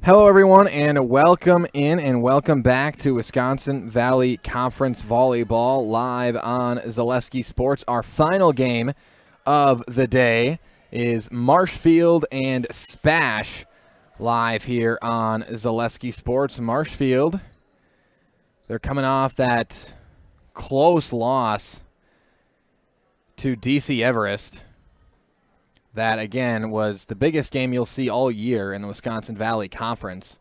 Hello, everyone, and welcome in and welcome back to Wisconsin Valley Conference Volleyball live on Zaleski Sports. Our final game of the day is Marshfield and SPASH live here on Zaleski Sports. Marshfield, they're coming off that close loss to DC Everest. That, again, was the biggest game you'll see all year in the Wisconsin Valley Conference.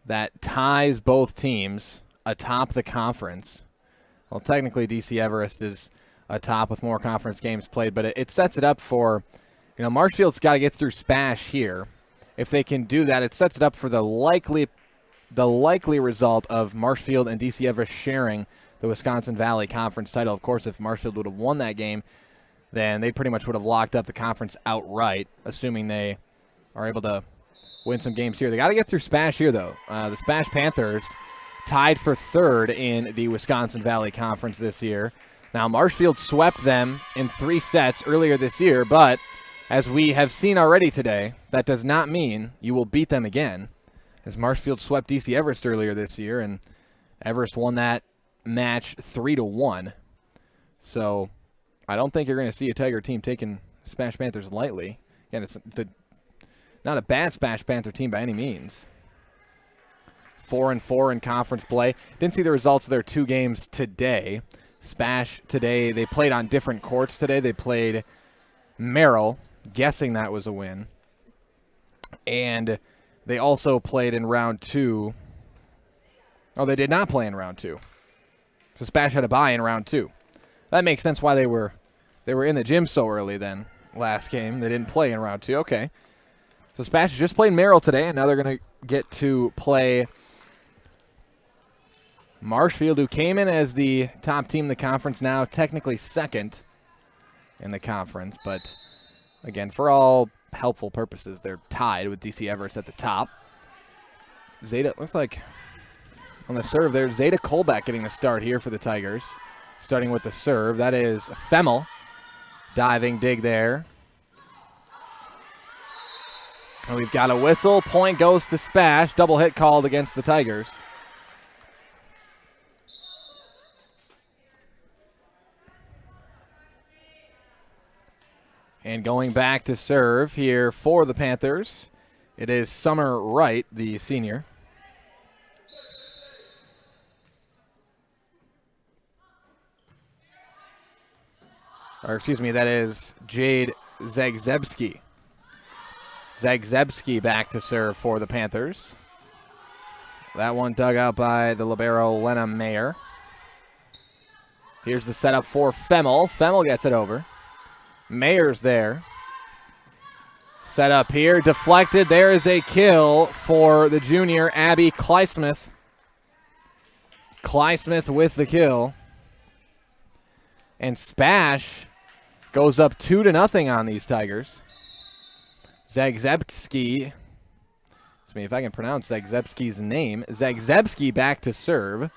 That ties both teams atop the conference. Well, technically, DC Everest is atop with more conference games played, but it sets it up for, Marshfield's got to get through SPASH here. If they can do that, it sets it up for the likely result of Marshfield and DC Everest sharing the Wisconsin Valley Conference title. Of course, if Marshfield would have won that game, then they pretty much would have locked up the conference outright, assuming they are able to win some games here. They got to get through SPASH here, though. The SPASH Panthers tied for third in the Wisconsin Valley Conference this year. Now, Marshfield swept them in 3 sets earlier this year, but as we have seen already today, that does not mean you will beat them again, as Marshfield swept DC Everest earlier this year, and Everest won that match 3-1. So I don't think you're going to see a Tiger team taking SPASH Panthers lightly. Again, it's not a bad SPASH Panther team by any means. 4-4 in conference play. Didn't see the results of their 2 games today. SPASH today, they played on different courts today. They played Merrill, guessing that was a win. And they also played in round 2. Oh, they did not play in round 2. So SPASH had a bye in round 2. That makes sense why they were in the gym so early then last game. They didn't play in round 2. Okay. So SPASH just played Merrill today, and now they're going to get to play Marshfield, who came in as the top team in the conference, now technically second in the conference. But, again, for all helpful purposes, they're tied with DC Everest at the top. Zeta, looks like on the serve there, Zeta Kolbeck getting the start here for the Tigers. Starting with the serve, that is Femmel. Diving dig there. And we've got a whistle. Point goes to SPASH. Double hit called against the Tigers. And going back to serve here for the Panthers, it is Summer Wright, the senior. Or excuse me, that is Jade Zagzebski. Zagzebski back to serve for the Panthers. That one dug out by the libero Lena Mayer. Here's the setup for Femmel. Femmel gets it over. Mayer's there. Set up here, deflected. There is a kill for the junior, Abby Kleismith. Kleismith with the kill. And SPASH goes up 2-0 on these Tigers. Zagzebski, if I can pronounce Zagzebski's name. Zagzebski back to serve.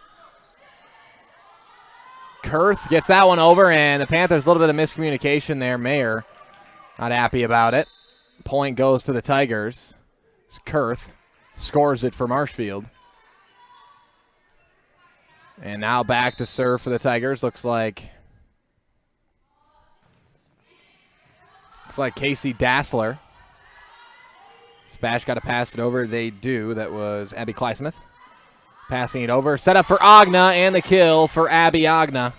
Kurth gets that one over, and the Panthers, a little bit of miscommunication there. Mayer not happy about it. Point goes to the Tigers. Kurth scores it for Marshfield. And now back to serve for the Tigers. Looks like Casey Dassler. SPASH got to pass it over. They do. That was Abby Kleismith. Passing it over. Set up for Agna, and the kill for Abby Agna.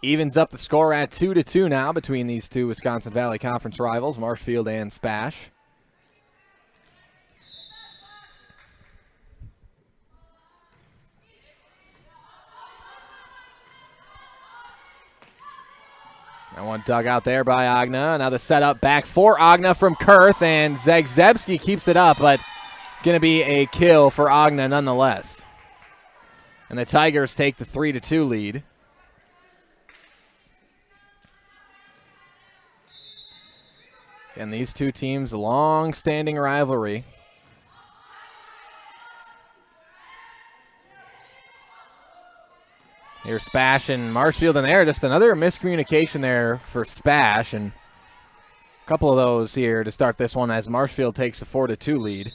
Evens up the score at 2-2 now between these two Wisconsin Valley Conference rivals, Marshfield and SPASH. That one dug out there by Agna. Now the setup back for Agna from Kurth, and Zagzebski keeps it up, but going to be a kill for Agna nonetheless. And the Tigers take the 3-2 lead. And these two teams, long-standing rivalry. Here's SPASH and Marshfield in there. Just another miscommunication there for SPASH. And A couple of those here to start this one as Marshfield takes a 4-2 lead.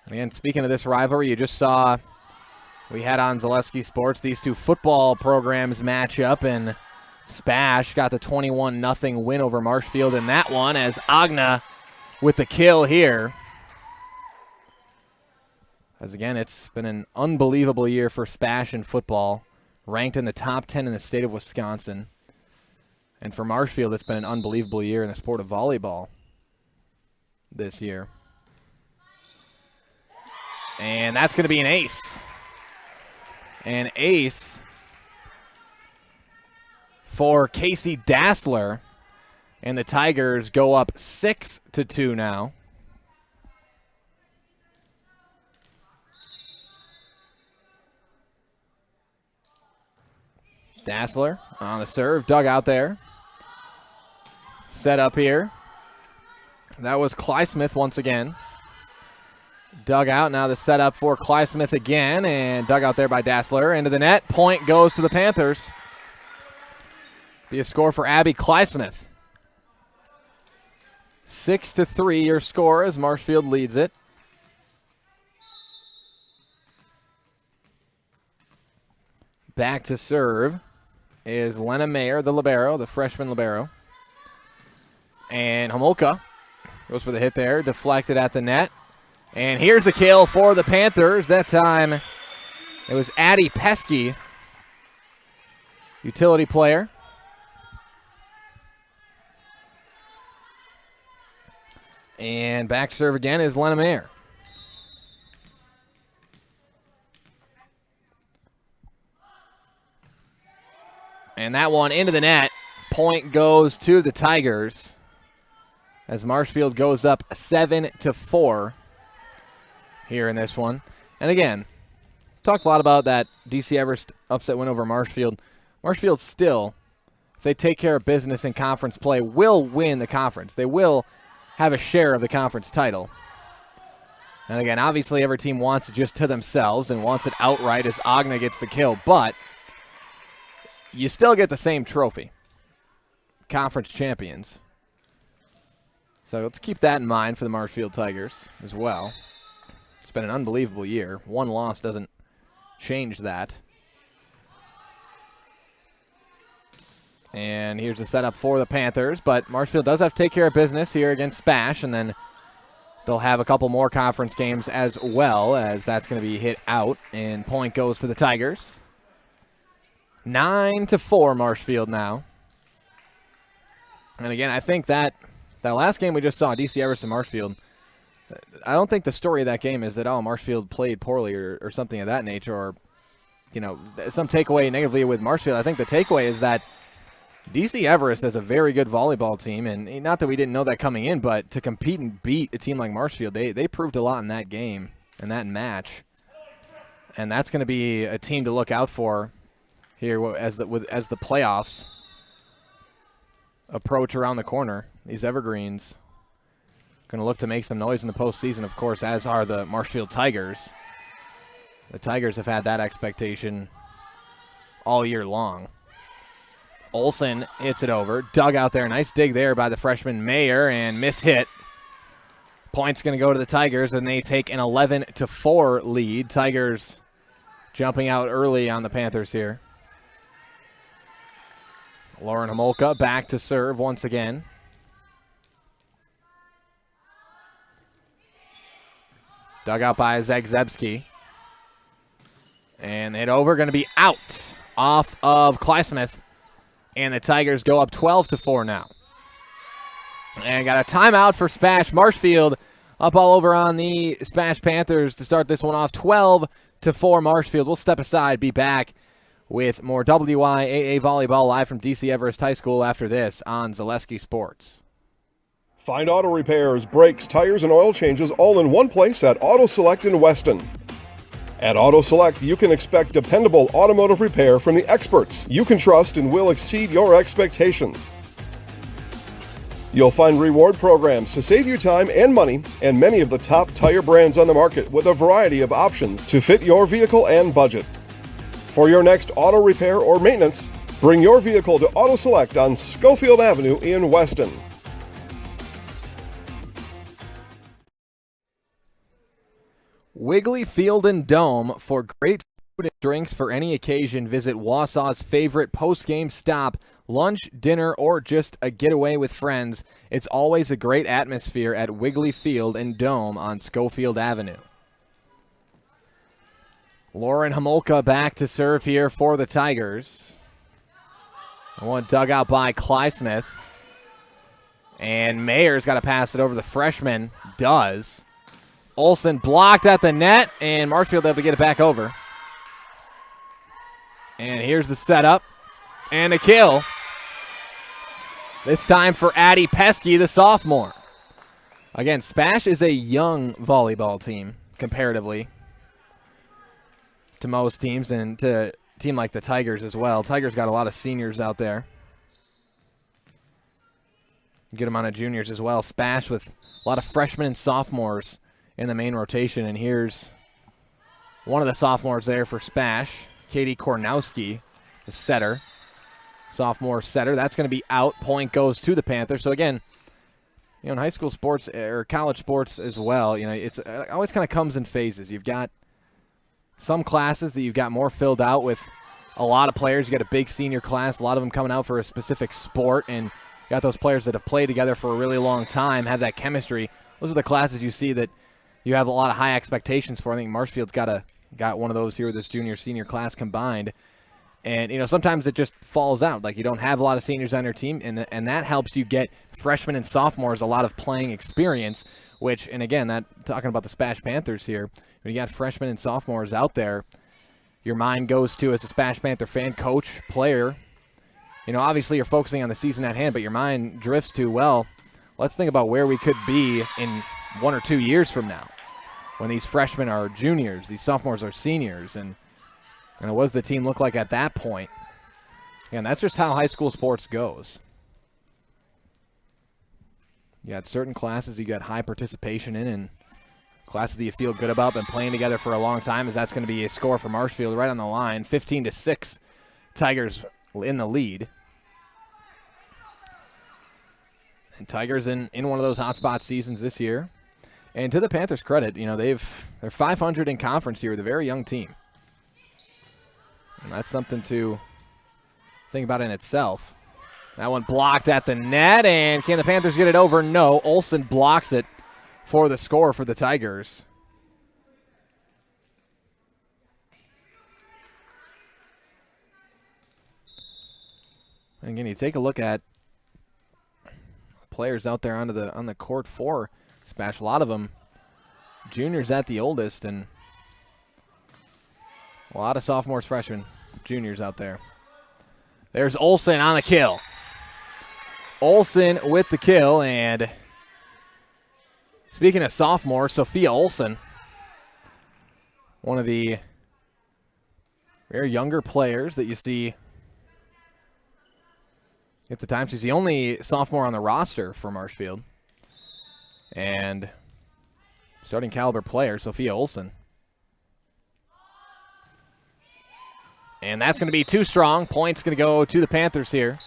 And again, speaking of this rivalry, you just saw we had on Zaleski Sports these two football programs match up, and SPASH got the 21-0 win over Marshfield in that one as Agna with the kill here. As again, it's been an unbelievable year for SPASH in football, ranked in the top 10 in the state of Wisconsin. And for Marshfield, it's been an unbelievable year in the sport of volleyball this year. And that's going to be an ace. An ace for Casey Dassler. And the Tigers go up 6-2 now. Dassler on the serve, dug out there. Set up here. That was Clysmith once again. Dug out, now the setup for Clysmith again, and dug out there by Dassler. Into the net, point goes to the Panthers. Be a score for Abby Clysmith. 6-3 your score as Marshfield leads it. Back to serve is Lena Mayer, the libero, the freshman libero. And Homolka goes for the hit there, deflected at the net. And here's a kill for the Panthers. That time it was Addie Pesky, utility player. And back to serve again is Lena Mayer. And that one into the net. Point goes to the Tigers as Marshfield goes up 7-4 here in this one. And again, talked a lot about that DC Everest upset win over Marshfield. Marshfield still, if they take care of business in conference play, will win the conference. They will have a share of the conference title. And again, obviously every team wants it just to themselves and wants it outright as Agna gets the kill, but you still get the same trophy. Conference champions. So let's keep that in mind for the Marshfield Tigers as well. It's been an unbelievable year. One loss doesn't change that. And here's the setup for the Panthers, but Marshfield does have to take care of business here against SPASH, and then they'll have a couple more conference games as well, as that's going to be hit out, and point goes to the Tigers. 9-4 Marshfield now. And again, I think that last game we just saw, DC Everest and Marshfield, I don't think the story of that game is that, oh, Marshfield played poorly or something of that nature, or, you know, some takeaway negatively with Marshfield. I think the takeaway is that DC Everest is a very good volleyball team, and not that we didn't know that coming in, but to compete and beat a team like Marshfield, they proved a lot in that game, in that match. And that's going to be a team to look out for here as the playoffs approach around the corner. These Evergreens going to look to make some noise in the postseason, of course, as are the Marshfield Tigers. The Tigers have had that expectation all year long. Olsen hits it over. Dug out there. Nice dig there by the freshman Mayer, and miss-hit. Point's going to go to the Tigers, and they take an 11-4 lead. Tigers jumping out early on the Panthers here. Lauren Homolka back to serve once again. Dug out by Zagzebski. And hit over, going to be out off of Clysmith. And the Tigers go up 12-4 now. And got a timeout for SPASH. Marshfield up all over on the SPASH Panthers to start this one off. 12-4 Marshfield. We'll step aside, be back with more WIAA volleyball live from DC Everest High School after this on Zaleski Sports. Find auto repairs, brakes, tires, and oil changes all in one place at Auto Select in Weston. At Auto Select, you can expect dependable automotive repair from the experts you can trust and will exceed your expectations. You'll find reward programs to save you time and money, and many of the top tire brands on the market with a variety of options to fit your vehicle and budget. For your next auto repair or maintenance, Bring your vehicle to Auto Select on Schofield Avenue in Weston. Wiggly Field and Dome for great food and drinks for any occasion. Visit Wausau's favorite post-game stop, lunch, dinner, or just a getaway with friends. It's always a great atmosphere at Wiggly Field and Dome on Schofield Avenue. Lauren Homolka back to serve here for the Tigers. One dug out by Clysmith. And Mayer's got to pass it over the freshman. Does. Olsen blocked at the net, and Marshfield able to get it back over. And here's the setup. And a kill. This time for Addie Pesky, the sophomore. Again, SPASH is a young volleyball team, comparatively, to most teams, and to a team like the Tigers as well. Tigers got a lot of seniors out there. Good amount of juniors as well. SPASH with a lot of freshmen and sophomores in the main rotation. And here's one of the sophomores there for SPASH, Katie Kornowski, the setter. Sophomore setter. That's going to be out. Point goes to the Panthers. So, again, you know, in high school sports or college sports as well, you know, it always kind of comes in phases. You've got some classes that you've got more filled out with a lot of players. You got a big senior class, a lot of them coming out for a specific sport, and you got those players that have played together for a really long time, have that chemistry. Those are the classes you see that you have a lot of high expectations for. I think Marshfield's got one of those here with this junior-senior class combined. And, you know, sometimes it just falls out. Like, you don't have a lot of seniors on your team, and that helps you get freshmen and sophomores a lot of playing experience, which, and again, that talking about the SPASH Panthers here, when you got freshmen and sophomores out there, your mind goes to, as a SPASH Panther fan, coach, player. You know, obviously you're focusing on the season at hand, but your mind drifts to, well, let's think about where we could be in 1 or 2 years from now when these freshmen are juniors, these sophomores are seniors, and what does the team look like at that point? And that's just how high school sports goes. You got certain classes you got high participation in, and classes that you feel good about, been playing together for a long time, as that's going to be a score for Marshfield right on the line. 15-6, Tigers in the lead. And Tigers in one of those hotspot seasons this year. And to the Panthers' credit, you know, they're 500 in conference here with a very young team. And that's something to think about in itself. That one blocked at the net, and can the Panthers get it over? No. Olsen blocks it for the score for the Tigers. And again, you take a look at players out there on the court for SPASH. A lot of them juniors at the oldest, and a lot of sophomores, freshmen, juniors out there. There's Olsen on the kill. Olsen with the kill, and speaking of sophomore, Sophia Olsen, one of the very younger players that you see at the time. She's the only sophomore on the roster for Marshfield. And starting caliber player, Sophia Olsen. And that's going to be too strong. Point's going to go to the Panthers here.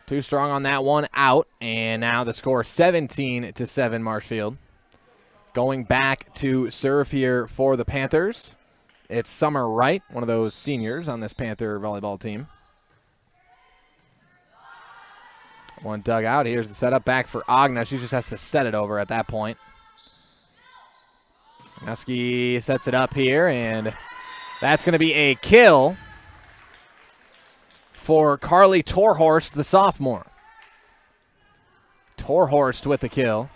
Too strong on that one, out. And now the score 17-7 Marshfield. Going back to serve here for the Panthers. It's Summer Wright, one of those seniors on this Panther volleyball team. One dug out. Here's the setup back for Agna. She just has to set it over at that point. Nuski sets it up here, and that's going to be a kill for Carly Torhorst, the sophomore. Torhorst with the kill.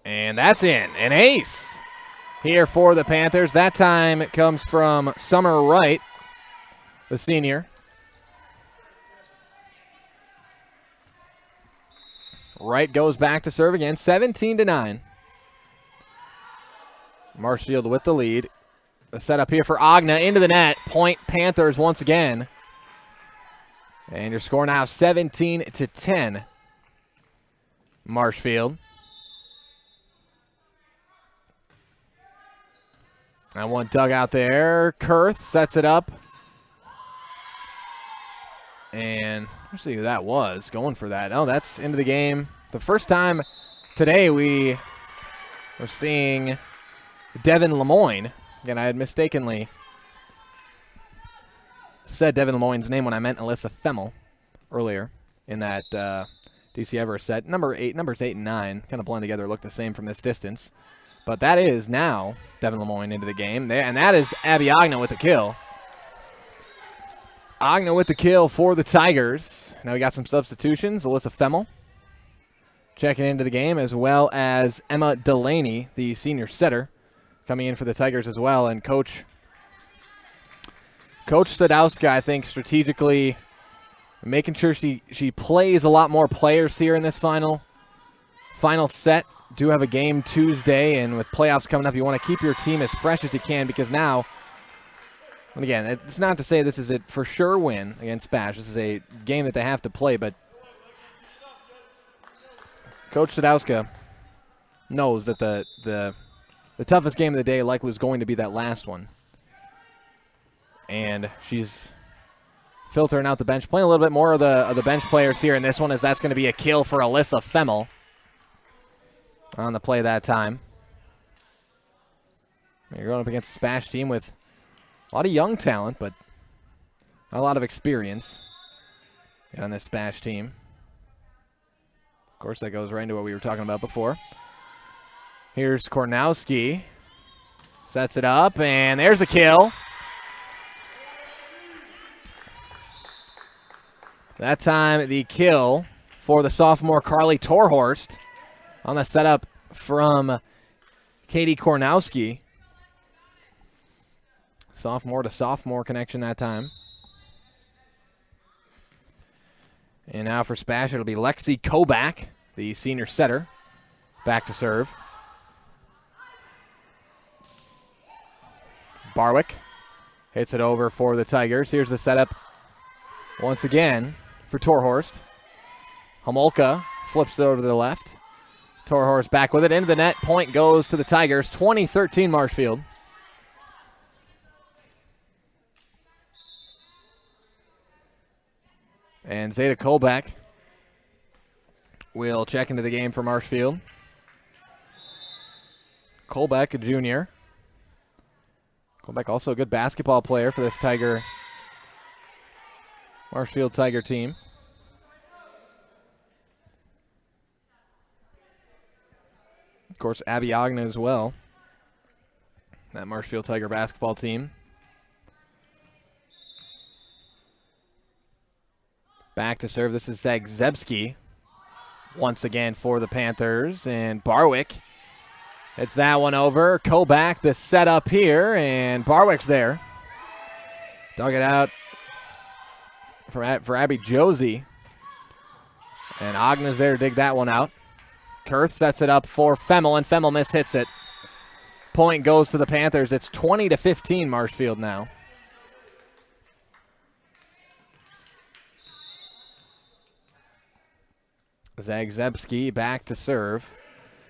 And that's in. An ace here for the Panthers. That time it comes from Summer Wright, the senior. Wright goes back to serve again, 17-9. Marshfield with the lead. The setup here for Agna into the net. Point Panthers once again. And your score now 17-10. Marshfield. That one dug out there. Kurth sets it up. And let's see who that was going for that. Oh, that's into the game. The first time today we are seeing Devin Lemoyne. Again, I had mistakenly said Devin Lemoyne's name when I meant Alyssa Femmel earlier in that DC Everest set. Numbers 8 and 9 kind of blend together, look the same from this distance. But that is now Devin Lemoyne into the game. And that is Abby Agna with the kill. Agna with the kill for the Tigers. Now we got some substitutions. Alyssa Femmel checking into the game, as well as Emma Delaney, the senior setter, coming in for the Tigers as well. And Coach Sadowska, I think, strategically making sure she plays a lot more players here in this final set. Do have a game Tuesday, and with playoffs coming up, you want to keep your team as fresh as you can, because now, and again, it's not to say this is a for sure win against SPASH. This is a game that they have to play, but Coach Sadowska knows that the toughest game of the day likely is going to be that last one. And she's filtering out the bench, playing a little bit more of the bench players here in this one, as that's going to be a kill for Alyssa Femmel on the play that time. You're going up against a SPASH team with a lot of young talent, but not a lot of experience on this SPASH team. Of course, that goes right into what we were talking about before. Here's Kornowski. Sets it up, and there's a kill. That time, the kill for the sophomore Carly Torhorst on the setup from Katie Kornowski. Sophomore to sophomore connection that time. And now for SPASH, it'll be Lexi Kobach, the senior setter, back to serve. Barwick hits it over for the Tigers. Here's the setup once again for Torhorst. Homolka flips it over to the left. Torhorst back with it into the net. Point goes to the Tigers. 20-13 Marshfield. And Zeta Kolbeck will check into the game for Marshfield. Kolbeck, a junior. Kolbeck also a good basketball player for this Marshfield Tiger team. Of course, Abby Agna as well. That Marshfield Tiger basketball team. Back to serve. This is Zagzebski once again for the Panthers. And Barwick hits that one over. Kobach, the setup here, and Barwick's there. Dug it out for Abby Josie. And Agna's there to dig that one out. Kurth sets it up for Femmel, and Femmel mishits it. Point goes to the Panthers. It's 20-15 Marshfield now. Zagzebski back to serve.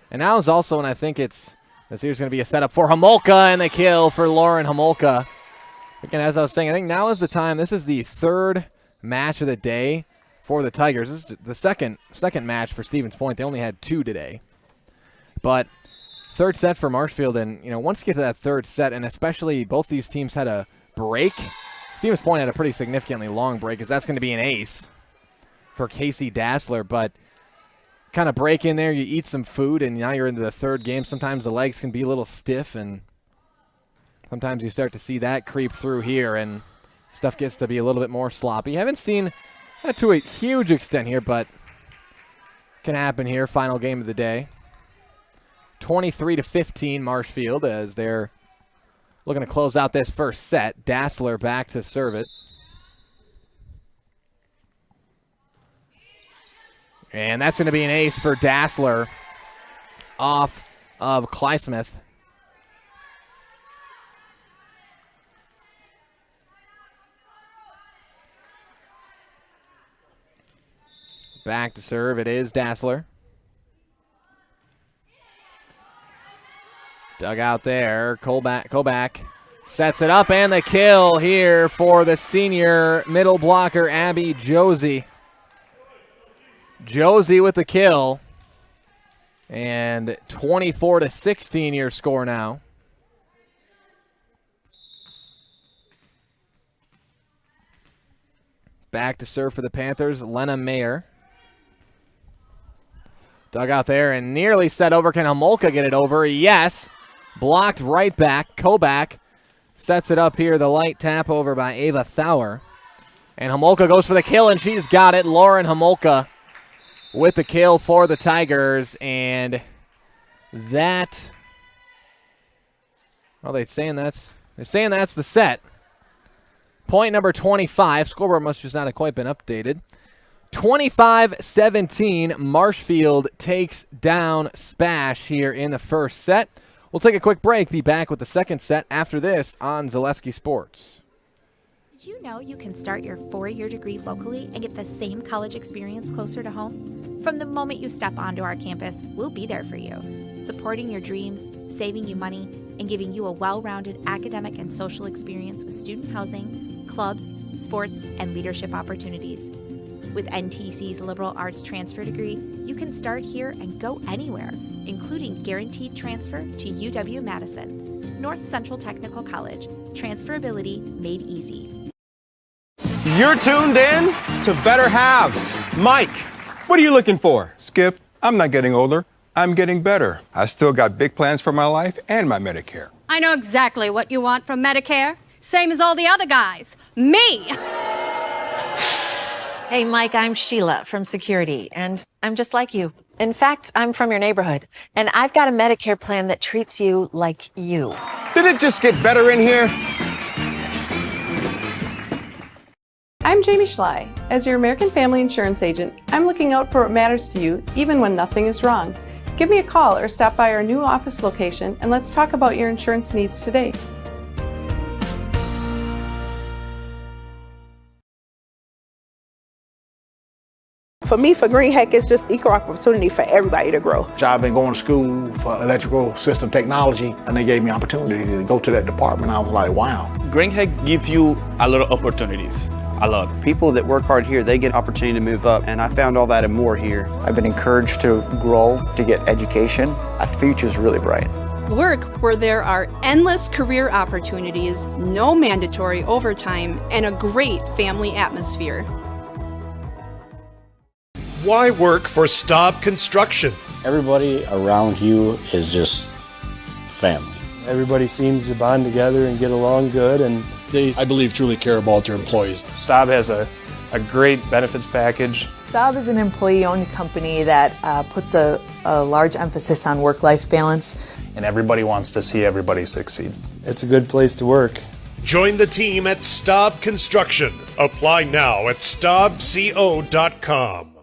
And now is also when I think here's going to be a setup for Homolka, and the kill for Lauren Homolka. Again, as I was saying, I think now is the time. This is the third match of the day for the Tigers. This is the second match for Stevens Point. They only had 2 today. But third set for Marshfield, and once you get to that third set, and especially both these teams had a break. Stevens Point had a pretty significantly long break, because that's going to be an ace for Casey Dassler. But kind of break in there, you eat some food, and now you're into the third game. Sometimes the legs can be a little stiff, and sometimes you start to see that creep through here, and stuff gets to be a little bit more sloppy. Haven't seen that to a huge extent here, but can happen here. Final game of the day. 23-15 Marshfield, as they're looking to close out this first set. Dassler back to serve it. And that's going to be an ace for Dassler off of Kleismith. Back to serve. It is Dassler. Dug out there. Koback sets it up, and the kill here for the senior middle blocker, Abby Josie. Josie with the kill. And 24-16 your score now. Back to serve for the Panthers, Lena Mayer. Dug out there and nearly set over. Can Homolka get it over? Yes. Blocked right back. Koback sets it up here. The light tap over by Ava Thauer. And Homolka goes for the kill, and she's got it. Lauren Homolka with the kill for the Tigers. And that, well, they're saying that's the set. Point number 25. Scoreboard must just not have quite been updated. 25-17, Marshfield takes down SPASH here in the first set. We'll take a quick break, be back with the second set after this on Zaleski Sports. Did you know you can start your 4-year degree locally and get the same college experience closer to home? From the moment you step onto our campus, we'll be there for you, supporting your dreams, saving you money, and giving you a well-rounded academic and social experience with student housing, clubs, sports, and leadership opportunities. With NTC's liberal arts transfer degree, you can start here and go anywhere, including guaranteed transfer to UW-Madison, North Central Technical College. Transferability made easy. You're tuned in to Better Halves. Mike, what are you looking for? Skip, I'm not getting older. I'm getting better. I still got big plans for my life and my Medicare. I know exactly what you want from Medicare. Same as all the other guys. Me! Hey, Mike, I'm Sheila from Security, and I'm just like you. In fact, I'm from your neighborhood, and I've got a Medicare plan that treats you like you. Did it just get better in here? I'm Jamie Schley. As your American Family Insurance agent, I'm looking out for what matters to you, even when nothing is wrong. Give me a call or stop by our new office location, and let's talk about your insurance needs today. For me, for Green Heck, it's just equal opportunity for everybody to grow. I've been going to school for electrical system technology, and they gave me opportunity to go to that department. I was like, wow. Green Heck gives you a lot of opportunities. A lot. People that work hard here, they get opportunity to move up, and I found all that and more here. I've been encouraged to grow, to get education. The future's really bright. Work where there are endless career opportunities, no mandatory overtime, and a great family atmosphere. Why work for Staub Construction? Everybody around you is just family. Everybody seems to bond together and get along good, and they, I believe, truly care about their employees. Staub has a great benefits package. Staub is an employee-owned company that puts a large emphasis on work-life balance. And everybody wants to see everybody succeed. It's a good place to work. Join the team at Staub Construction. Apply now at staubco.com.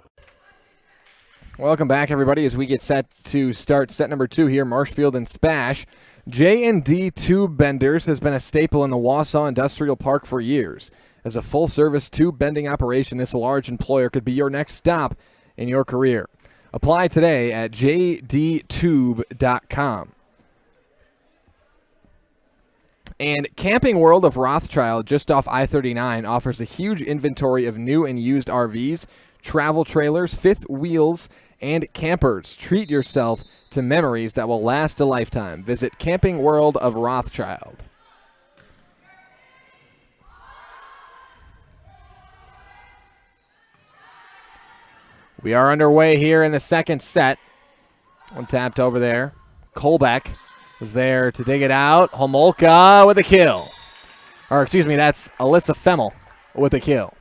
Welcome back, everybody, as we get set to start set number 2 here, Marshfield and SPASH. J&D Tube Benders has been a staple in the Wausau Industrial Park for years. As a full-service tube bending operation, this large employer could be your next stop in your career. Apply today at jdtube.com. And Camping World of Rothschild, just off I-39, offers a huge inventory of new and used RVs, travel trailers, fifth wheels, and campers. Treat yourself to memories that will last a lifetime. Visit Camping World of Rothschild. We are underway here in the second set. One tapped over there. Kolbeck was there to dig it out. Homolka with a kill. Or excuse me, that's Alyssa Femmel with a kill.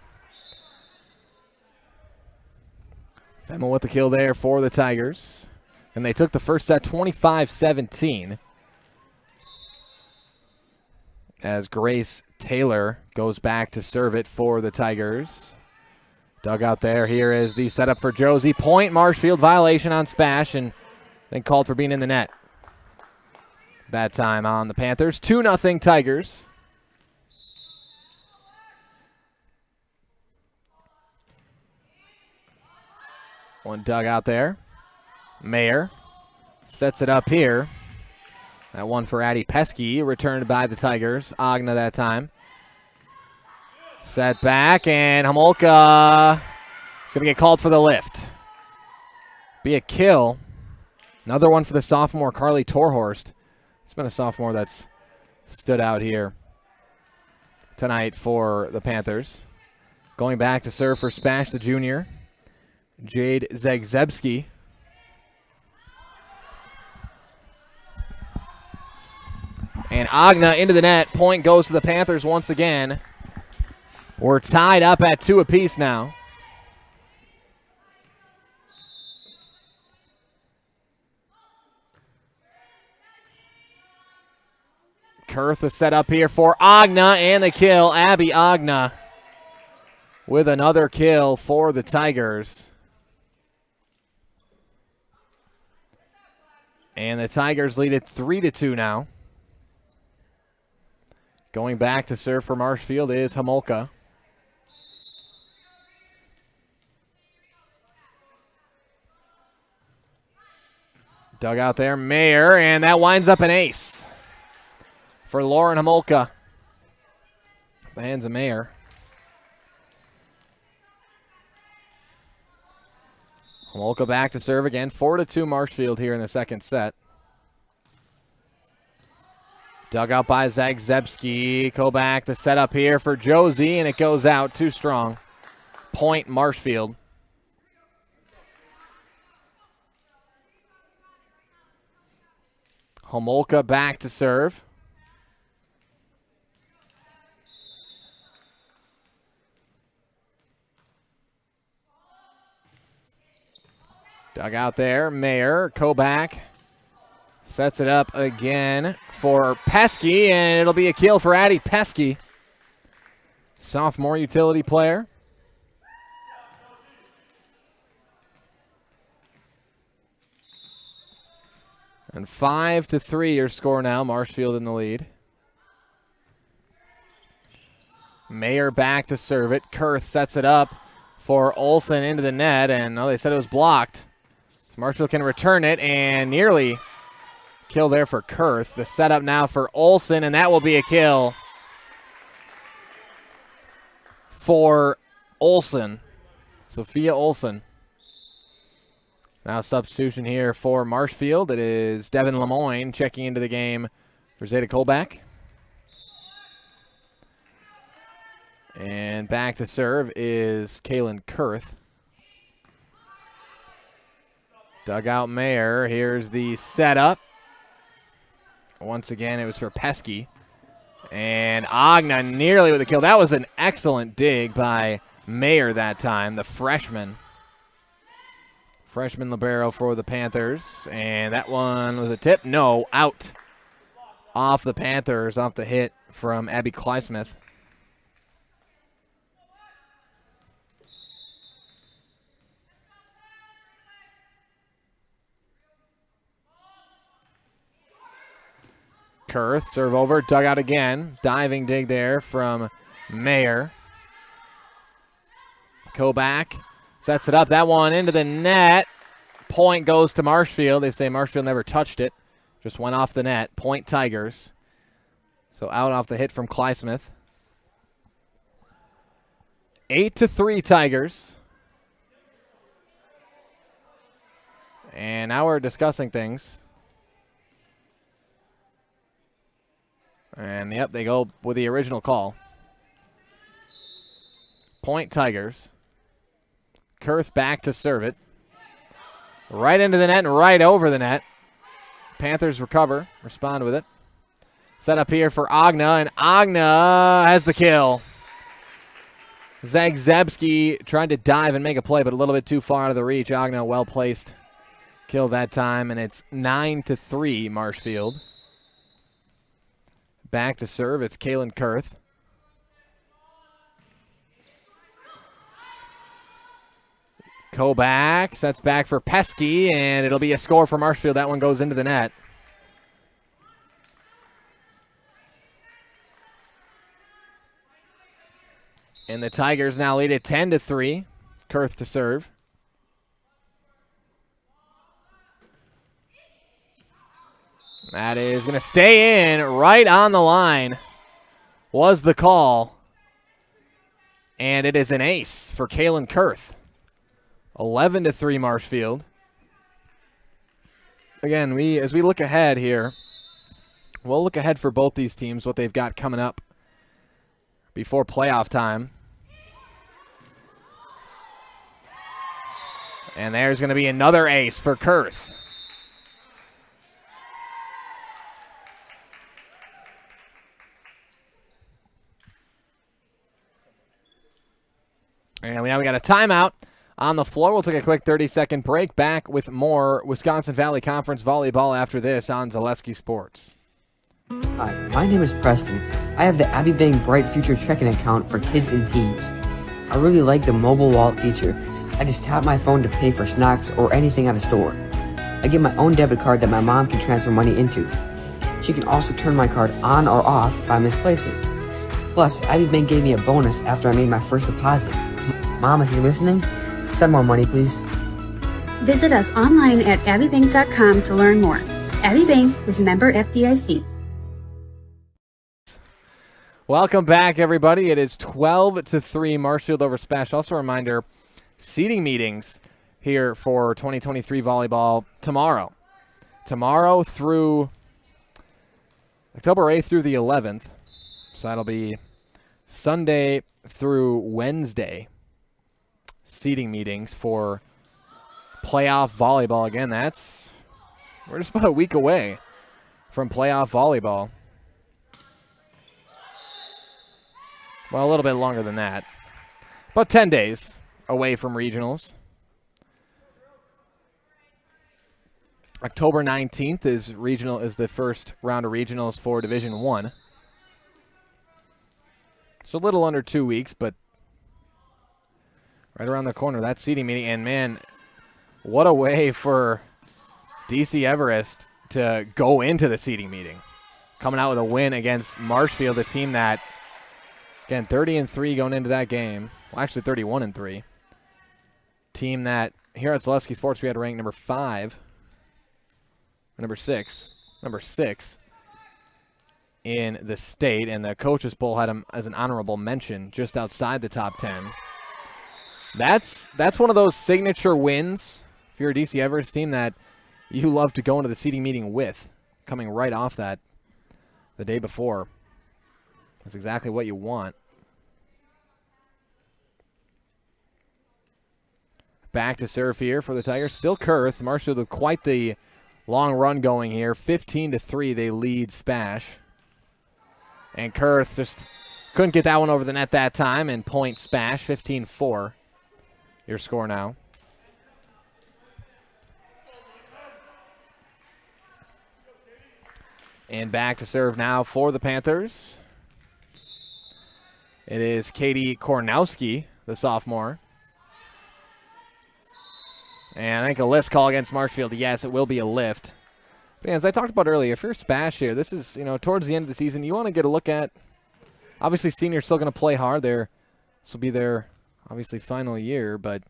Femmel with the kill there for the Tigers. And they took the first set 25-17. As Grace Taylor goes back to serve it for the Tigers. Dug out there. Here is the setup for Josie. Point Marshfield violation on SPASH and then called for being in the net. Bad time on the Panthers. 2-0 Tigers. One dug out there. Mayer sets it up here. That one for Addie Pesky, returned by the Tigers. Agna that time. Set back, and Homolka is going to get called for the lift. Be a kill. Another one for the sophomore, Carly Torhorst. It's been a sophomore that's stood out here tonight for the Panthers. Going back to serve for Spash, the junior, Jade Zegzebski. And Agna into the net. Point goes to the Panthers once again. We're tied up at 2 apiece now. Kurth is set up here for Agna, and the kill. Abby Agna with another kill for the Tigers. And the Tigers lead it 3-2 now. Going back to serve for Marshfield is Homolka. Dug out there, Mayer, and that winds up an ace for Lauren Homolka. The hands of Mayer. Homolka back to serve again. 4-2 Marshfield here in the second set. Dug out by Zagzebski. Go back, the setup here for Josie, and it goes out too strong. Point Marshfield. Homolka back to serve. Dug out there, Mayer, Kobach sets it up again for Pesky, and it'll be a kill for Addie Pesky. Sophomore utility player. And 5-3 your score now, Marshfield in the lead. Mayer back to serve it. Kurth sets it up for Olsen into the net, and they said it was blocked. Marshfield can return it, and nearly kill there for Kurth. The setup now for Olsen, and that will be a kill for Olsen. Sophia Olsen. Now substitution here for Marshfield. It is Devin Lemoyne checking into the game for Zeta Kolbach. And back to serve is Kaylin Kurth. Dugout Mayer. Here's the setup. Once again, it was for Pesky. And Agna nearly with a kill. That was an excellent dig by Mayer that time, the freshman. Freshman libero for the Panthers. And that one was a tip. No, out. Off the Panthers, off the hit from Abby Kleismith. Kurth, serve over, dug out again. Diving dig there from Mayer. Kobach sets it up. That one into the net. Point goes to Marshfield. They say Marshfield never touched it. Just went off the net. Point Tigers. So out off the hit from Kleismith. 8-3 Tigers. And now we're discussing things. And, yep, they go with the original call. Point Tigers. Kurth back to serve it. Right into the net and right over the net. Panthers recover, respond with it. Set up here for Agna, and Agna has the kill. Zagzebski tried to dive and make a play, but a little bit too far out of the reach. Agna well placed. Kill that time, and it's 9-3 Marshfield. Back to serve, it's Kaylin Kurth. Kobach sets back for Pesky, and it'll be a score for Marshfield. That one goes into the net. And the Tigers now lead it 10-3. Kurth to serve. That is going to stay in right on the line was the call. And it is an ace for Kaylin Kurth. 11-3 Marshfield. Again, as we look ahead here, we'll look ahead for both these teams, what they've got coming up before playoff time. And there's going to be another ace for Kurth. And now we got a timeout on the floor. We'll take a quick 30-second break. Back with more Wisconsin Valley Conference volleyball after this on Zaleski Sports. Hi, my name is Preston. I have the Abby Bank Bright Future checking account for kids and teens. I really like the mobile wallet feature. I just tap my phone to pay for snacks or anything at a store. I get my own debit card that my mom can transfer money into. She can also turn my card on or off if I misplace it. Plus, Abby Bank gave me a bonus after I made my first deposit. Mom, if you're listening, send more money, please. Visit us online at abbybank.com to learn more. Abby Bank is member FDIC. Welcome back, everybody. It is 12-3 Marshfield over SPASH. Also a reminder, seating meetings here for 2023 volleyball tomorrow. Tomorrow through October 8th through the 11th. So that'll be Sunday through Wednesday. Seating meetings for playoff volleyball. Again, we're just about a week away from playoff volleyball. Well, a little bit longer than that. About 10 days away from regionals. October 19th is the first round of regionals for Division 1. So a little under 2 weeks, but right around the corner, that seating meeting. And, man, what a way for DC Everest to go into the seating meeting. Coming out with a win against Marshfield, a team that, again, 30-3 going into that game. Well, actually 31-3. Team that here at Zaleski Sports we had ranked number 6 in the state, and the coaches poll had him as an honorable mention just outside the top 10. That's one of those signature wins if you're a DC Everest team that you love to go into the seating meeting with, coming right off that the day before. That's exactly what you want. Back to serve here for the Tigers. Still Kurth. Marshfield with quite the long run going here. 15-3 they lead SPASH. And Kurth just couldn't get that one over the net that time, and point SPASH. 15-4 your score now. And back to serve now for the Panthers. It is Katie Kornowski, the sophomore. And I think a lift call against Marshfield. Yes, it will be a lift. But as I talked about earlier, if you're SPASH here, this is, towards the end of the season, you want to get a look at, obviously seniors still going to play hard. This will be their, obviously, final year, but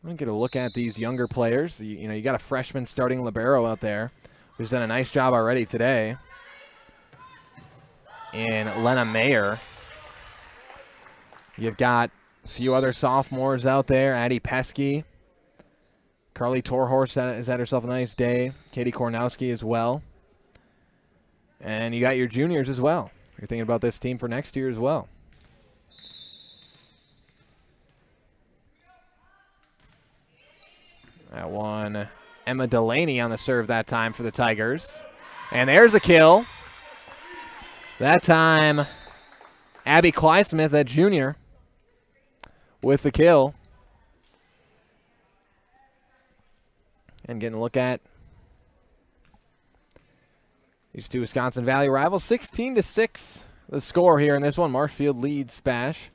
I'm going to get a look at these younger players. You got a freshman starting libero out there who's done a nice job already today in Lena Mayer. You've got a few other sophomores out there. Addie Pesky. Carly Torhorst has had herself a nice day. Katie Kornowski as well. And you got your juniors as well. You're thinking about this team for next year as well. That one, Emma Delaney on the serve that time for the Tigers. And there's a kill. That time, Abby Clysmith, that junior, with the kill. And getting a look at these two Wisconsin Valley rivals. 16-6 the score here in this one. Marshfield leads SPASH.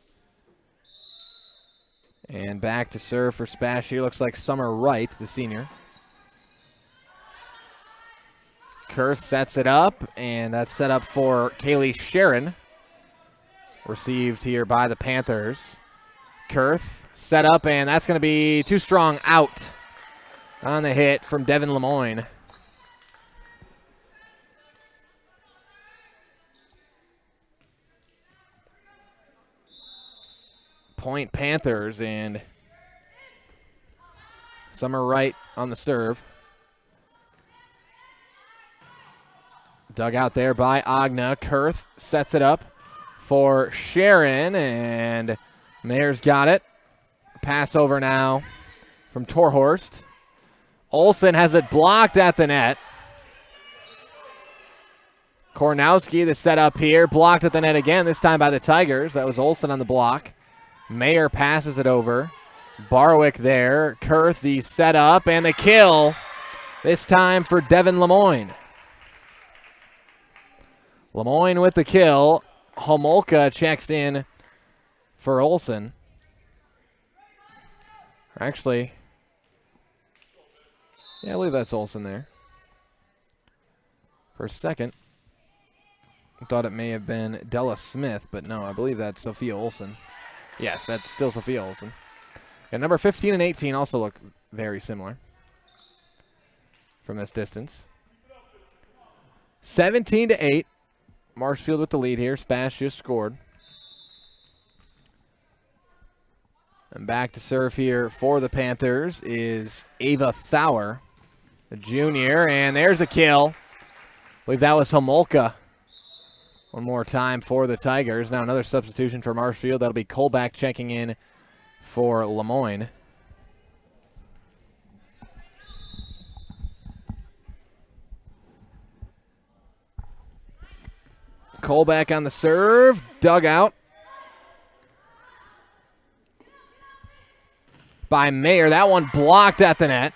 And back to serve for SPASH here. Looks like Summer Wright, the senior. Kurth sets it up, and that's set up for Kaylee Sharon. Received here by the Panthers. Kurth set up, and that's going to be too strong out on the hit from Devin Lemoyne. Point Panthers, and Summer Wright on the serve. Dug out there by Agna. Kurth sets it up for Sharon, and Mayer's got it. Pass over now from Torhorst. Olsen has it blocked at the net. Kornowski, the setup here, blocked at the net again, this time by the Tigers. That was Olsen on the block. Mayer passes it over. Barwick there. Kurth, the setup, and the kill. This time for Devin Lemoyne. Lemoyne with the kill. Homolka checks in for Olsen. Actually, yeah, I believe that's Olsen there. For a second, I thought it may have been Della Smith, but no, I believe that's Sophia Olsen. Yes, that's still Sophia Olsen. And number 15 and 18 also look very similar from this distance. 17-8. Marshfield with the lead here. Spash just scored. And back to serve here for the Panthers is Ava Thauer, the junior, and there's a kill. I believe that was Homolka. One more time for the Tigers. Now another substitution for Marshfield. That'll be Colback checking in for Lemoyne. Colback on the serve. Dug out by Mayer. That one blocked at the net.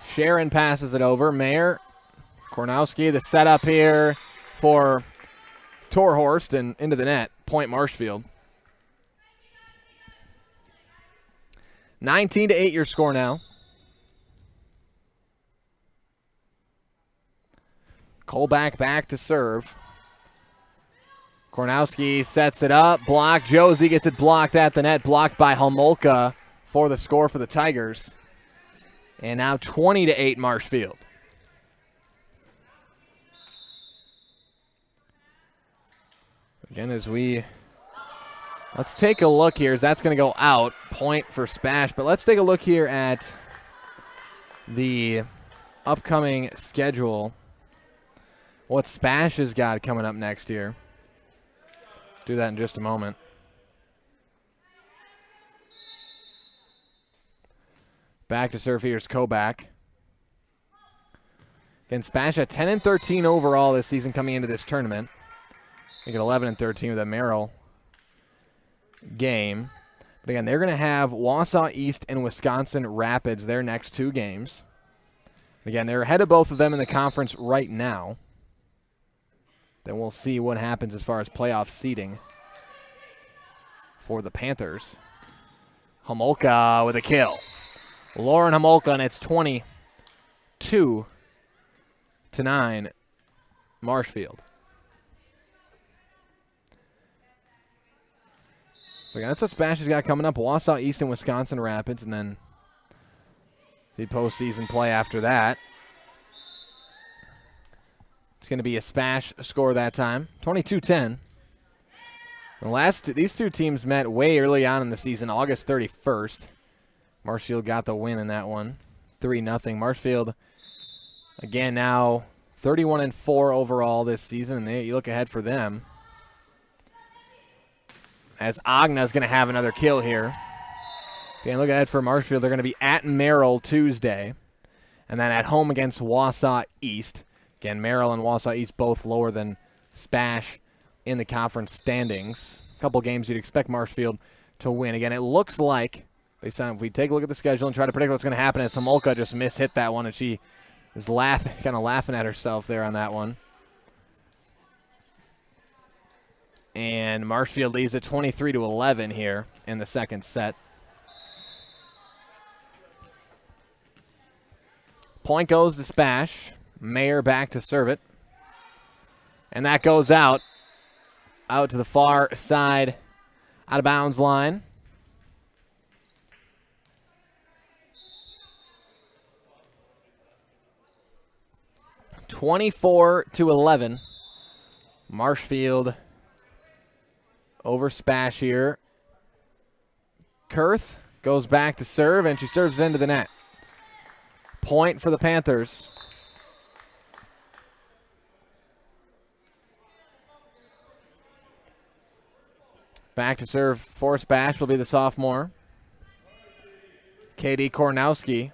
Sharon passes it over. Mayer. Kornowski, the setup here for Torhorst and into the net. Point Marshfield. 19-8 your score now. Colback back to serve. Kornowski sets it up. Blocked. Josie gets it blocked at the net. Blocked by Homolka for the score for the Tigers. And now 20-8 Marshfield. Again, let's take a look here as that's going to go out. Point for Spash. But let's take a look here at the upcoming schedule. What Spash has got coming up next year. Do that in just a moment. Back to serve here's Koback. Again, Spash at 10-13 overall this season coming into this tournament. They get 11-13 with a Merrill game. But again, they're going to have Wausau East and Wisconsin Rapids their next two games. Again, they're ahead of both of them in the conference right now. Then we'll see what happens as far as playoff seeding for the Panthers. Homolka with a kill. Lauren Homolka, and it's 22-9 Marshfield. So again, that's what Spash has got coming up. Wausau East and Wisconsin Rapids, and then the postseason play after that. It's going to be a Spash score that time, 22-10. These two teams met way early on in the season, August 31st. Marshfield got the win in that one, 3-0. Marshfield, again, now 31-4 overall this season, and you look ahead for them. As Agna's going to have another kill here. Again, look ahead for Marshfield. They're going to be at Merrill Tuesday, and then at home against Wausau East. Again, Merrill and Wausau East both lower than Spash in the conference standings. A couple games you'd expect Marshfield to win. Again, it looks like, based on if we take a look at the schedule and try to predict what's going to happen, as Homolka just mishit that one, and she is kind of laughing at herself there on that one. And Marshfield leads at 23-11 here in the second set. Point goes to Spash. Mayer back to serve it. And that goes out to the far side, out of bounds line. (24-11). Marshfield over Spash here Kurth goes back to serve, and she serves into the net. Point for the Panthers. Back to serve for SPASH will be the sophomore, Katie Kornowski.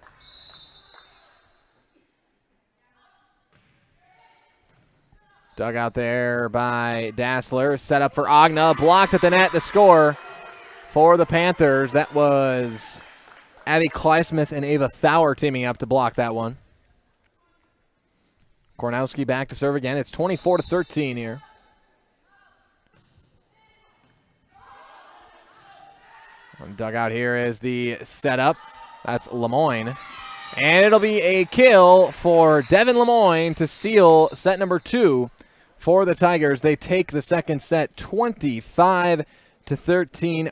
Dug out there by Dassler. Set up for Agna. Blocked at the net. The score for the Panthers. That was Abby Kleismith and Ava Thauer teaming up to block that one. Kornowski back to serve again. It's 24-13 here. Dug out here is the setup. That's Lemoyne. And it'll be a kill for Devin Lemoyne to seal set number 2 for the Tigers. They take the second set 25-13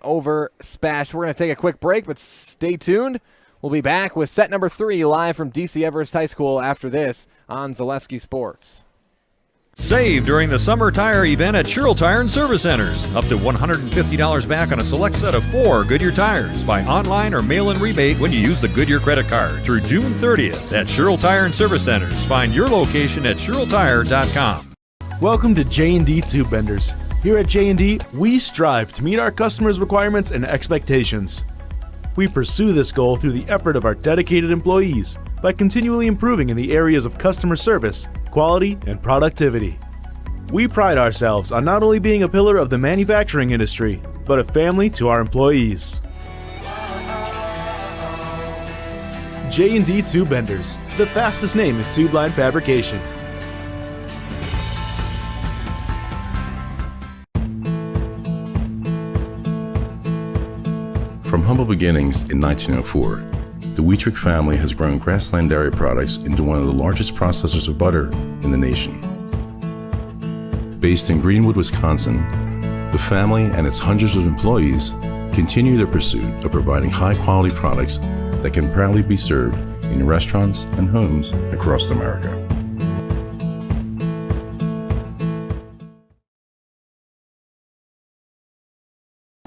over SPASH. We're going to take a quick break, but stay tuned. We'll be back with set number 3 live from DC Everest High School after this on Zaleski Sports. Save during the summer tire event at Sherrill Tire and Service Centers. Up to $150 back on a select set of 4 Goodyear tires. Buy online or mail-in rebate when you use the Goodyear credit card through June 30th at Sherrill Tire and Service Centers. Find your location at SherrillTire.com. Welcome to J&D Tube Benders. Here at J&D, we strive to meet our customers' requirements and expectations. We pursue this goal through the effort of our dedicated employees by continually improving in the areas of customer service, quality, and productivity. We pride ourselves on not only being a pillar of the manufacturing industry, but a family to our employees. J&D Tube Benders, the fastest name in tube line fabrication. From humble beginnings in 1904, the Wheatrick family has grown Grassland Dairy Products into one of the largest processors of butter in the nation. Based in Greenwood, Wisconsin, the family and its hundreds of employees continue their pursuit of providing high-quality products that can proudly be served in restaurants and homes across America.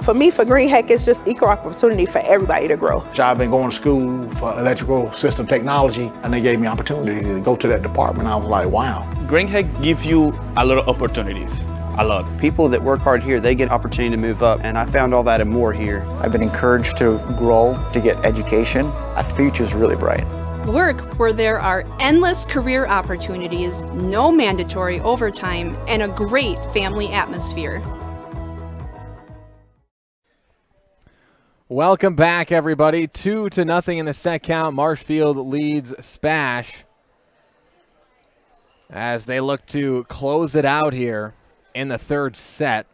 For me, for Green Heck, it's just equal opportunity for everybody to grow. I've been going to school for electrical system technology, and they gave me opportunity to go to that department. I was like, wow. Green Heck gives you a lot of opportunities. A lot. People that work hard here, they get opportunity to move up, and I found all that and more here. I've been encouraged to grow, to get education. Our future's really bright. Work where there are endless career opportunities, no mandatory overtime, and a great family atmosphere. Welcome back, everybody. 2-0 in the set count. Marshfield leads SPASH as they look to close it out here in the third set.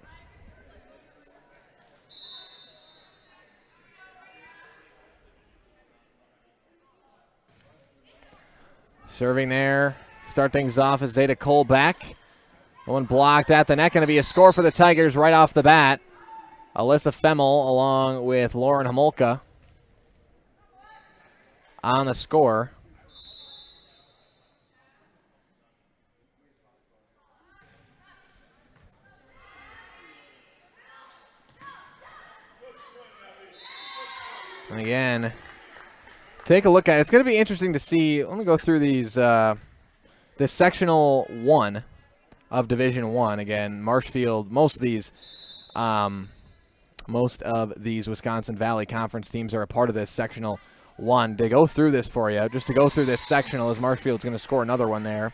Serving there. Start things off as Zeta Colbeck. One blocked at the net. Going to be a score for the Tigers right off the bat. Alyssa Femmel along with Lauren Homolka on the score. And again, take a look at it. It's going to be interesting to see. Let me go through these. This sectional 1 of Division 1. Again, Marshfield, most of these Wisconsin Valley Conference teams are a part of this sectional 1. To go through this for you, just to go through this sectional, as Marshfield's going to score another one there.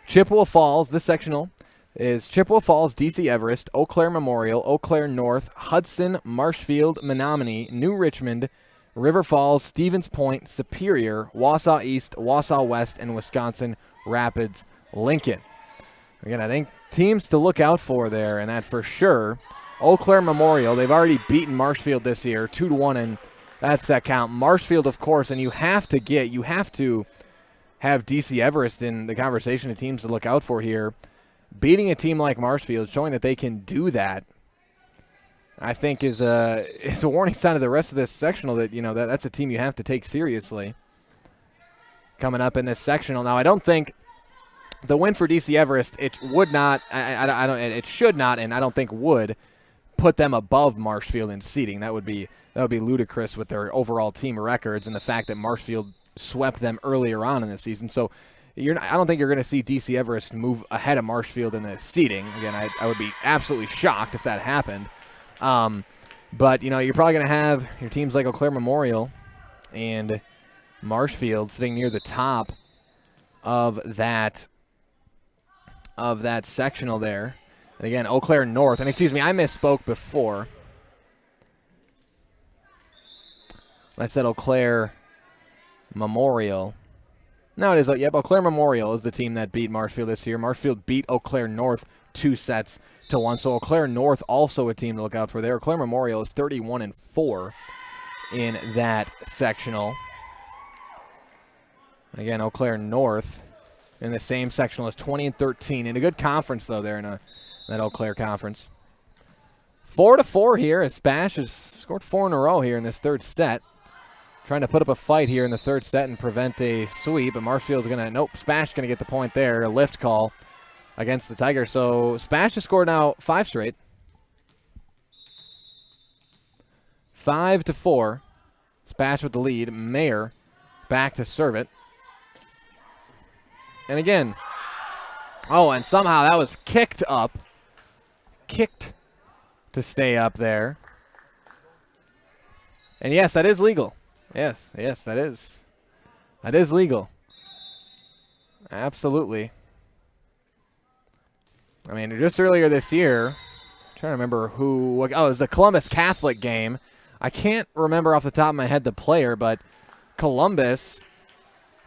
Chippewa Falls, this sectional is Chippewa Falls, DC Everest, Eau Claire Memorial, Eau Claire North, Hudson, Marshfield, Menominee, New Richmond, River Falls, Stevens Point, Superior, Wausau East, Wausau West, and Wisconsin Rapids, Lincoln. Again, I think teams to look out for there, and that for sure. Eau Claire Memorial, they've already beaten Marshfield this year, 2-1, and that's that count. Marshfield, of course, and you have to have DC Everest in the conversation of teams to look out for here. Beating a team like Marshfield, showing that they can do that, I think is a warning sign to the rest of this sectional that, that's a team you have to take seriously. Coming up in this sectional. Now, I don't think the win for DC Everest, it would not, it should not, and I don't think would put them above Marshfield in seeding. That would be ludicrous with their overall team records and the fact that Marshfield swept them earlier on in the season. So I don't think you're going to see DC Everest move ahead of Marshfield in the seeding. Again, I would be absolutely shocked if that happened. But, you're probably going to have your teams like Eau Claire Memorial and Marshfield sitting near the top of that sectional there. And again, Eau Claire North. And excuse me, I misspoke before. When I said Eau Claire Memorial. No, it is. Yep, Eau Claire Memorial is the team that beat Marshfield this year. Marshfield beat Eau Claire North 2-1. So Eau Claire North also a team to look out for there. Eau Claire Memorial is 31-4 in that sectional. Again, Eau Claire North in the same sectional as 20-13. In a good conference, though, there in that Eau Claire conference. 4-4 here as SPASH has scored 4 in a row here in this third set. Trying to put up a fight here in the third set and prevent a sweep, but Marshfield's going to, nope, SPASH going to get the point there. A lift call against the Tigers. So SPASH has scored now 5 straight. 5-4. SPASH with the lead. Mayer back to serve it. And again, and somehow that was kicked up. Kicked to stay up there. And yes, that is legal. Yes, that is. That is legal. Absolutely. I mean, just earlier this year, I'm trying to remember who. Oh, it was a Columbus Catholic game. I can't remember off the top of my head the player, but Columbus,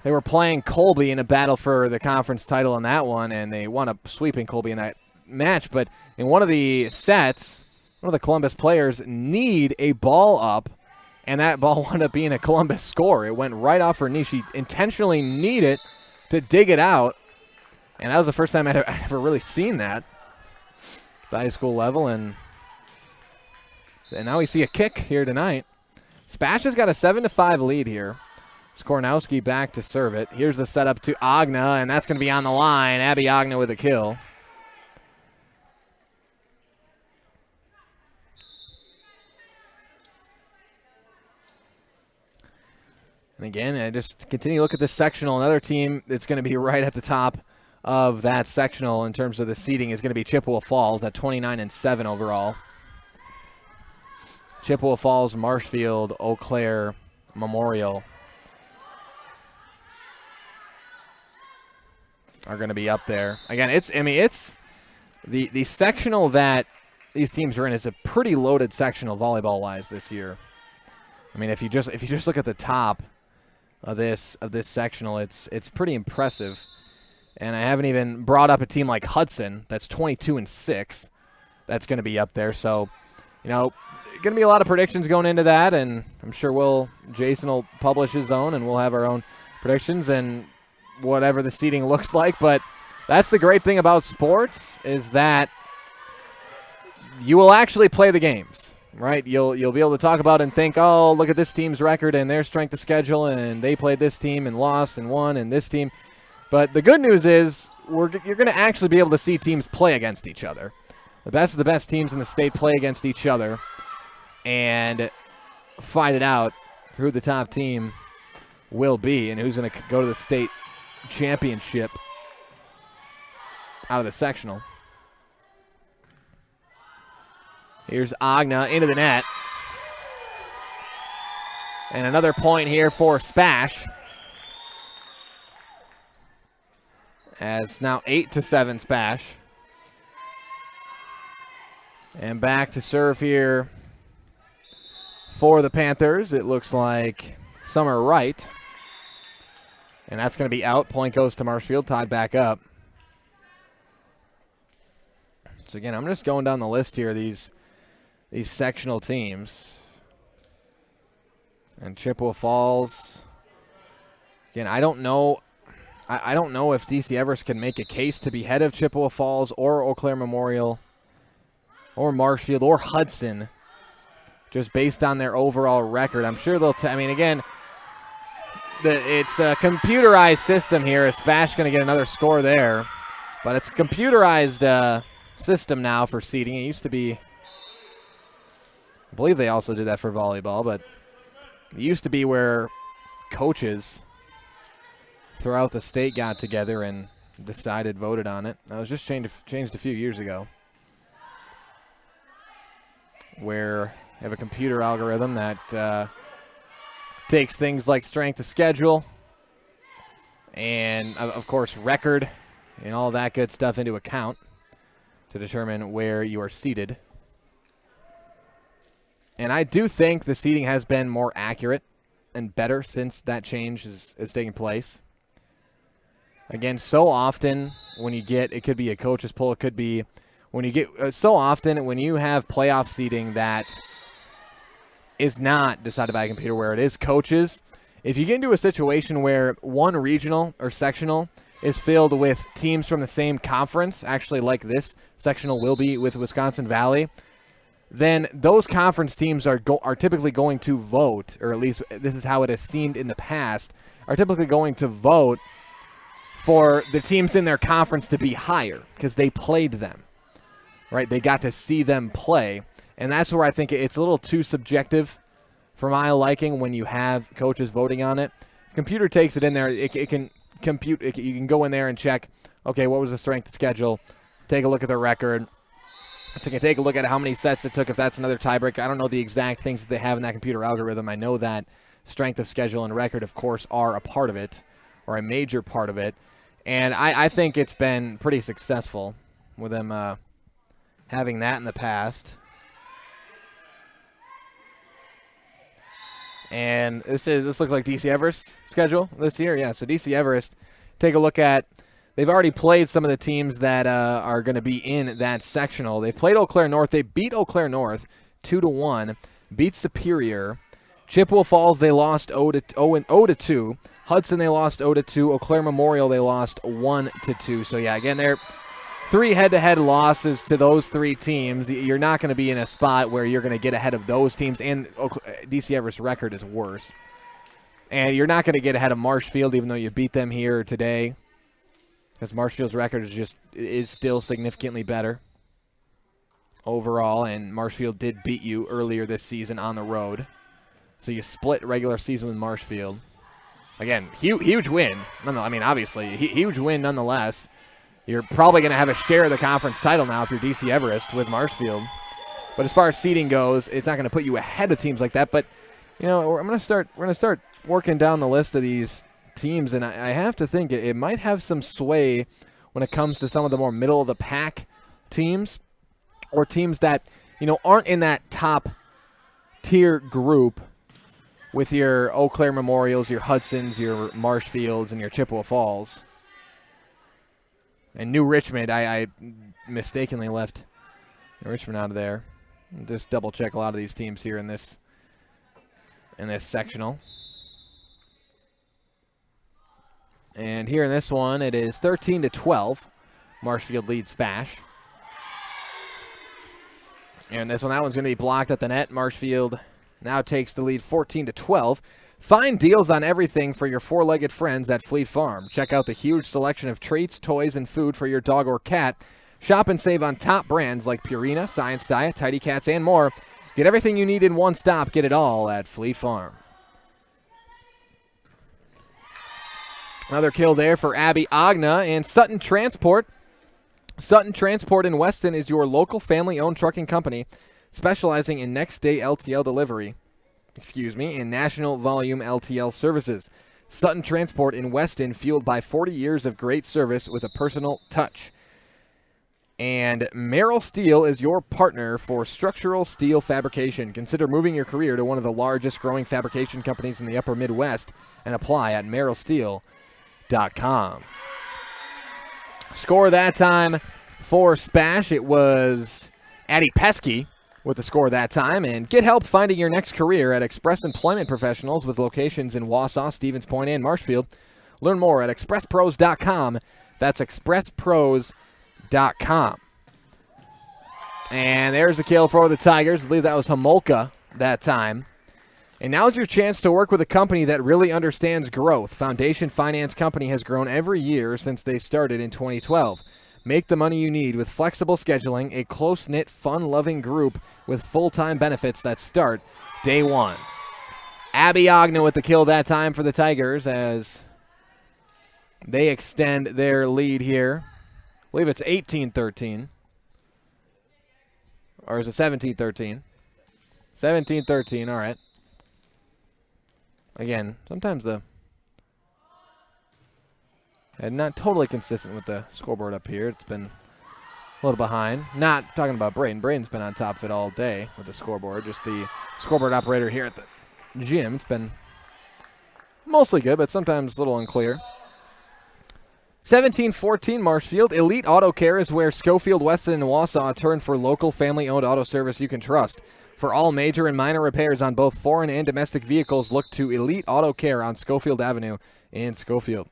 they were playing Colby in a battle for the conference title in that one, and they wound up sweeping Colby in that match. But in one of the sets, one of the Columbus players need a ball up, and that ball wound up being a Columbus score. It went right off her knee. She intentionally kneed it to dig it out, and that was the first time I'd ever really seen that at the high school level. And now we see a kick here tonight. SPASH has got a 7-5 lead here. Skornowski back to serve it. Here's the setup to Agna, and that's going to be on the line. Abby Agna with a kill. And again, I just continue to look at this sectional. Another team that's going to be right at the top of that sectional in terms of the seeding is going to be Chippewa Falls at 29-7 overall. Chippewa Falls, Marshfield, Eau Claire, Memorial are going to be up there. Again, it's the sectional that these teams are in is a pretty loaded sectional volleyball-wise this year. I mean, if you just look at the top of this sectional, it's pretty impressive. And I haven't even brought up a team like Hudson that's 22-6 that's going to be up there. So, going to be a lot of predictions going into that, and I'm sure Jason will publish his own, and we'll have our own predictions and whatever the seeding looks like. But that's the great thing about sports, is that you will actually play the games. Right, you'll be able to talk about and think, oh, look at this team's record and their strength of schedule, and they played this team and lost and won, and this team. But the good news is you're going to actually be able to see teams play against each other. The best of the best teams in the state play against each other and fight it out for who the top team will be and who's going to go to the state championship out of the sectional. Here's Agna into the net. And another point here for SPASH. As now 8-7 SPASH. And back to serve here for the Panthers. It looks like Summer Wright. And that's going to be out. Point goes to Marshfield. Tied back up. So again, I'm just going down the list here. These sectional teams. And Chippewa Falls. Again, I don't know if DC Everest can make a case to be ahead of Chippewa Falls or Eau Claire Memorial or Marshfield or Hudson, just based on their overall record. I'm sure they'll again, it's a computerized system here. Is SPASH going to get another score there? But it's a computerized system now for seeding. It used to be I believe they also did that for volleyball, but it used to be where coaches throughout the state got together and voted on it. That was just changed a few years ago, where you have a computer algorithm that takes things like strength of schedule and, of course, record and all that good stuff into account to determine where you are seated. And I do think the seating has been more accurate and better since that change is taking place. Again, so often when you get, it could be a coach's poll, it could be when you get, so often when you have playoff seating that is not decided by a computer, where it is coaches, if you get into a situation where one regional or sectional is filled with teams from the same conference, actually like this sectional will be with Wisconsin Valley, then those conference teams are typically going to vote, or at least this is how it has seemed in the past, are typically going to vote for the teams in their conference to be higher because they played them, right? They got to see them play, and that's where I think it's a little too subjective for my liking when you have coaches voting on it. Computer takes it in there. It can compute. You can go in there and check, okay, what was the strength of schedule? Take a look at the record. Take a look at how many sets it took, if that's another tiebreaker. I don't know the exact things that they have in that computer algorithm. I know that strength of schedule and record, of course, are a part of it, or a major part of it. And I think it's been pretty successful with them having that in the past. And this looks like DC Everest's schedule this year. Yeah, so DC Everest, take a look at, they've already played some of the teams that are going to be in that sectional. They played Eau Claire North. They beat Eau Claire North 2-1, beat Superior. Chippewa Falls, they lost 0-2. Hudson, they lost 0-2. Eau Claire Memorial, they lost 1-2. So, yeah, again, they're 3 head-to-head losses to those 3 teams. You're not going to be in a spot where you're going to get ahead of those teams, and DC Everest's record is worse. And you're not going to get ahead of Marshfield, even though you beat them here today, because Marshfield's record is still significantly better overall, and Marshfield did beat you earlier this season on the road. So you split regular season with Marshfield. Again, huge win. I mean, obviously, huge win nonetheless. You're probably going to have a share of the conference title now if you're DC Everest with Marshfield. But as far as seeding goes, it's not going to put you ahead of teams like that. But, you know, we're going to start working down the list of these teams, and I have to think it might have some sway when it comes to some of the more middle of the pack teams, or teams that, you know, aren't in that top tier group with your Eau Claire Memorials, your Hudsons, your Marshfields, and your Chippewa Falls. And New Richmond, I mistakenly left New Richmond out of there. Just double check a lot of these teams here in this sectional. And here in this one, it is 13-12. Marshfield leads SPASH. And that one's going to be blocked at the net. Marshfield now takes the lead 14-12. Find deals on everything for your four-legged friends at Fleet Farm. Check out the huge selection of treats, toys, and food for your dog or cat. Shop and save on top brands like Purina, Science Diet, Tidy Cats, and more. Get everything you need in one stop. Get it all at Fleet Farm. Another kill there for Abby Agna and Sutton Transport. Sutton Transport in Weston is your local family-owned trucking company specializing in next-day LTL delivery. In national volume LTL services. Sutton Transport in Weston, fueled by 40 years of great service with a personal touch. And Merrill Steel is your partner for structural steel fabrication. Consider moving your career to one of the largest growing fabrication companies in the upper Midwest and apply at merrillsteel.com. Score that time for SPASH, it was Addie Pesky with the score that time. And get help finding your next career at Express Employment Professionals with locations in Wausau, Stevens Point, and Marshfield. Learn more at expresspros.com. That's expresspros.com. And there's the kill for the Tigers. I believe that was Homolka that time. And now's your chance to work with a company that really understands growth. Foundation Finance Company has grown every year since they started in 2012. Make the money you need with flexible scheduling, a close-knit, fun-loving group with full-time benefits that start day one. Abby Ogna with the kill that time for the Tigers as they extend their lead here. I believe it's 18-13. Or is it 17-13? 17-13, all right. Again, sometimes and not totally consistent with the scoreboard up here. It's been a little behind. Not talking about Braden. Braden's been on top of it all day with the scoreboard. Just the scoreboard operator here at the gym. It's been mostly good, but sometimes a little unclear. 17-14 Marshfield. Elite Auto Care is where Schofield, Weston, and Wausau turn for local family-owned auto service you can trust. For all major and minor repairs on both foreign and domestic vehicles, look to Elite Auto Care on Schofield Avenue in Schofield.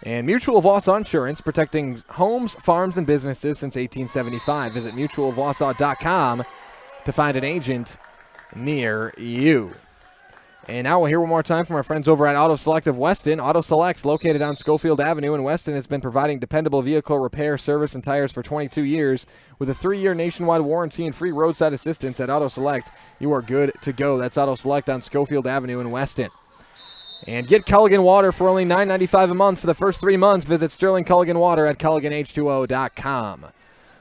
And Mutual of Wausau Insurance, protecting homes, farms, and businesses since 1875. Visit mutualofwausau.com to find an agent near you. And now we'll hear one more time from our friends over at Auto Select of Weston. Auto Select, located on Schofield Avenue in Weston, has been providing dependable vehicle repair, service, and tires for 22 years. With a 3-year nationwide warranty and free roadside assistance at Auto Select, you are good to go. That's Auto Select on Schofield Avenue in Weston. And get Culligan Water for only $9.95 a month for the first 3 months. Visit Sterling Culligan Water at CulliganH2O.com.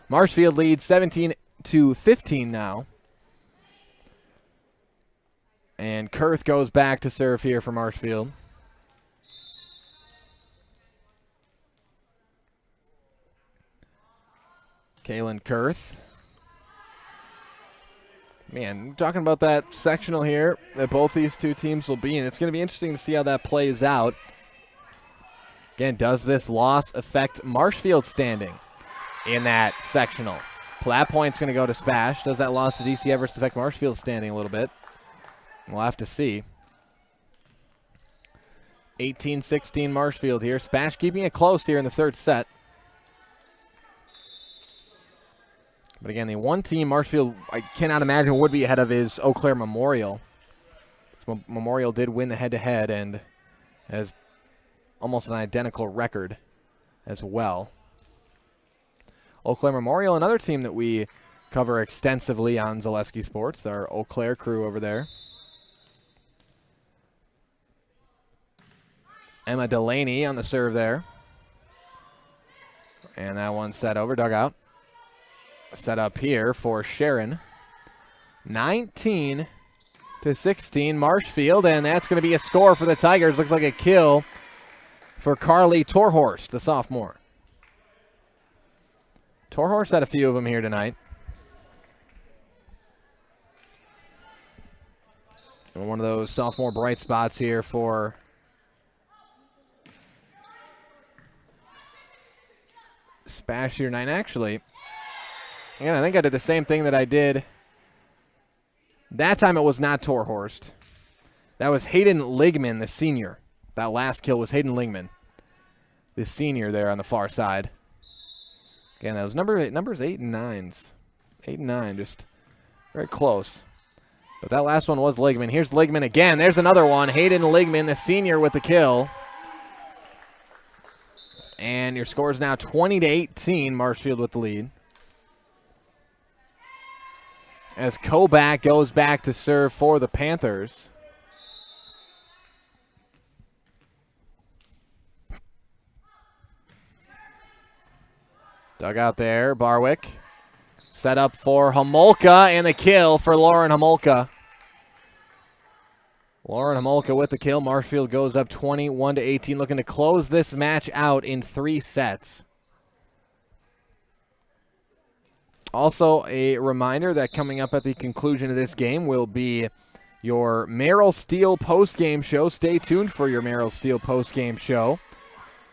Marshfield leads 17-15 now. And Kurth goes back to serve here for Marshfield. Kaylin Kurth. Man, talking about that sectional here that both these two teams will be in. It's going to be interesting to see how that plays out. Again, does this loss affect Marshfield's standing in that sectional? That point's going to go to SPASH. Does that loss to DC Everest affect Marshfield's standing a little bit? We'll have to see. 18-16 Marshfield here. SPASH keeping it close here in the third set. But again, the one team Marshfield I cannot imagine would be ahead of is Eau Claire Memorial. Memorial did win the head-to-head and has almost an identical record as well. Eau Claire Memorial, another team that we cover extensively on Zaleski Sports, our Eau Claire crew over there. Emma Delaney on the serve there. And that one set over, dug out. Set up here for Sharon. 19-16 Marshfield, and that's going to be a score for the Tigers. Looks like a kill for Carly Torhorst, the sophomore. Torhorst had a few of them here tonight. And one of those sophomore bright spots here for SPASH here tonight. Actually, and I think I did the same thing that I did. That time it was not Torhorst. That was Hayden Ligman, the senior. That last kill was Hayden Ligman, the senior there on the far side. Again, that was numbers 8 and 9s. 8 and 9, just very close. But that last one was Ligman. Here's Ligman again. There's another one. Hayden Ligman, the senior, with the kill. And your score is now 20-18. Marshfield with the lead. As Kobach goes back to serve for the Panthers. Dug out there, Barwick. Set up for Homolka, and the kill for Lauren Homolka. Lauren Homolka with the kill. Marshfield goes up 21-18, looking to close this match out in 3 sets. Also, a reminder that coming up at the conclusion of this game will be your Merrill Steel post-game show. Stay tuned for your Merrill Steel post-game show.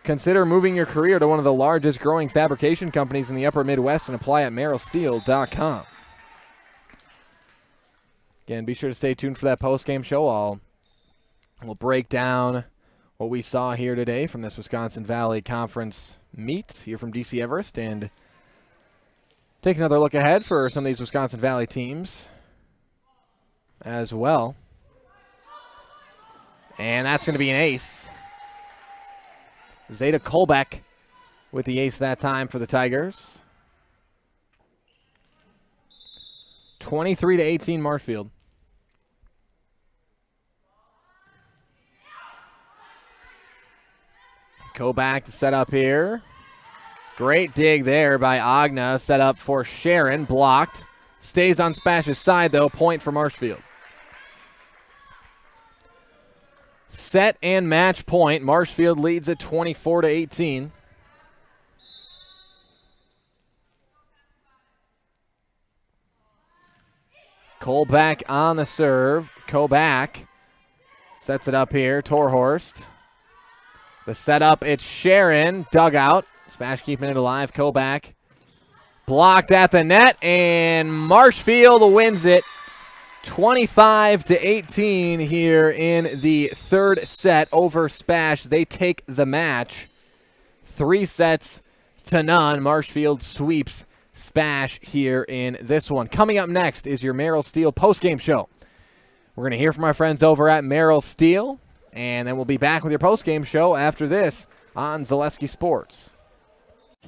Consider moving your career to one of the largest growing fabrication companies in the upper Midwest and apply at merrillsteel.com. Again, be sure to stay tuned for that post-game show. We'll break down what we saw here today from this Wisconsin Valley Conference meet here from DC Everest and take another look ahead for some of these Wisconsin Valley teams as well. And that's going to be an ace. Zeta Kolbeck with the ace that time for the Tigers. 23-18 Marshfield. Go back to set up here. Great dig there by Agna. Set up for Sharon. Blocked. Stays on Spash's side, though. Point for Marshfield. Set and match point. Marshfield leads at 24-18. Kolbeck on the serve. Kolbeck sets it up here. Torhorst. The setup, it's Sharon. Dugout. Spash keeping it alive. Kolbeck blocked at the net, and Marshfield wins it 25-18 here in the third set over Spash. They take the match 3-0. Marshfield sweeps Spash here in this one. Coming up next is your Merrill Steel postgame show. We're going to hear from our friends over at Merrill Steel, and then we'll be back with your postgame show after this on Zaleski Sports.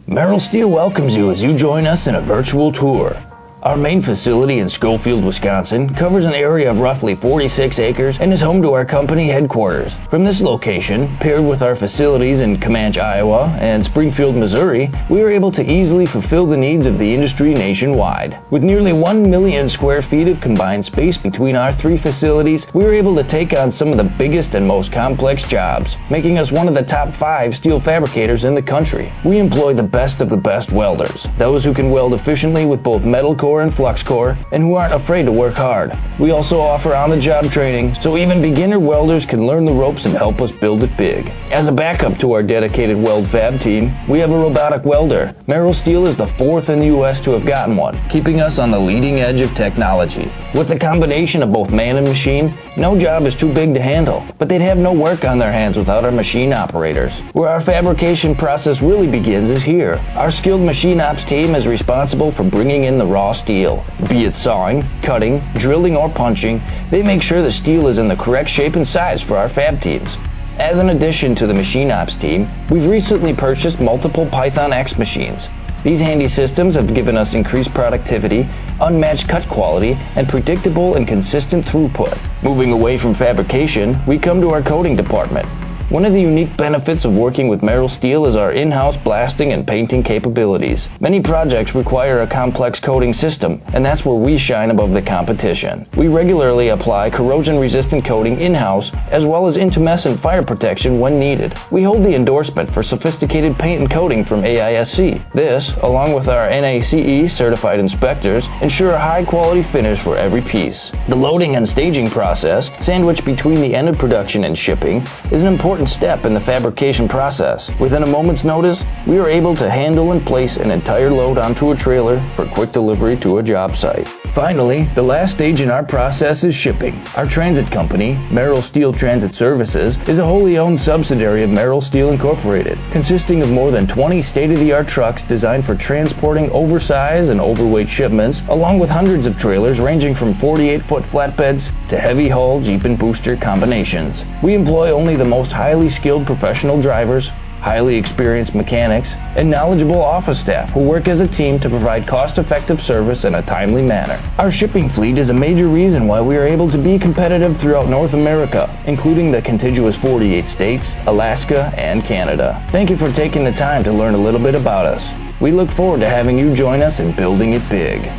Merrill Steel welcomes you as you join us in a virtual tour. Our main facility in Schofield, Wisconsin covers an area of roughly 46 acres and is home to our company headquarters. From this location, paired with our facilities in Comanche, Iowa and Springfield, Missouri, we are able to easily fulfill the needs of the industry nationwide. With nearly 1 million square feet of combined space between our three facilities, we are able to take on some of the biggest and most complex jobs, making us one of the top 5 steel fabricators in the country. We employ the best of the best welders, those who can weld efficiently with both metal core and flux core, and who aren't afraid to work hard. We also offer on-the-job training, so even beginner welders can learn the ropes and help us build it big. As a backup to our dedicated weld fab team, we have a robotic welder. Merrill Steel is the 4th in the U.S. to have gotten one, keeping us on the leading edge of technology. With the combination of both man and machine, no job is too big to handle, but they'd have no work on their hands without our machine operators. Where our fabrication process really begins is here. Our skilled machine ops team is responsible for bringing in the raw steel. Be it sawing, cutting, drilling, or punching, they make sure the steel is in the correct shape and size for our fab teams. As an addition to the machine ops team, we've recently purchased multiple Python X machines. These handy systems have given us increased productivity, unmatched cut quality, and predictable and consistent throughput. Moving away from fabrication, we come to our coating department. One of the unique benefits of working with Merrill Steel is our in-house blasting and painting capabilities. Many projects require a complex coating system, and that's where we shine above the competition. We regularly apply corrosion-resistant coating in-house, as well as intumescent fire protection when needed. We hold the endorsement for sophisticated paint and coating from AISC. This, along with our NACE certified inspectors, ensure a high-quality finish for every piece. The loading and staging process, sandwiched between the end of production and shipping, is an important step in the fabrication process. Within a moment's notice, we are able to handle and place an entire load onto a trailer for quick delivery to a job site. Finally, the last stage in our process is shipping. Our transit company, Merrill Steel Transit Services, is a wholly owned subsidiary of Merrill Steel Incorporated, consisting of more than 20 state-of-the-art trucks designed for transporting oversized and overweight shipments, along with hundreds of trailers ranging from 48-foot flatbeds to heavy-haul Jeep and booster combinations. We employ only the most highly skilled professional drivers, highly experienced mechanics, and knowledgeable office staff who work as a team to provide cost-effective service in a timely manner. Our shipping fleet is a major reason why we are able to be competitive throughout North America, including the contiguous 48 states, Alaska, and Canada. Thank you for taking the time to learn a little bit about us. We look forward to having you join us in building it big.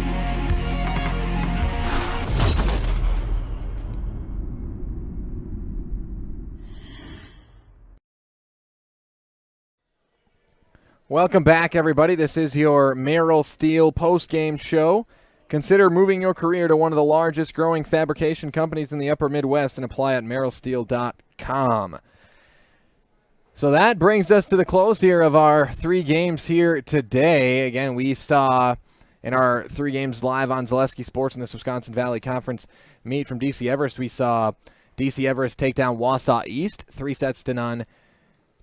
Welcome back, everybody. This is your Merrill Steel postgame show. Consider moving your career to one of the largest growing fabrication companies in the upper Midwest and apply at merrillsteel.com. So that brings us to the close here of our 3 games here today. Again, we saw in our 3 games live on Zaleski Sports in this Wisconsin Valley Conference meet from DC Everest. We saw DC Everest take down Wausau East 3-0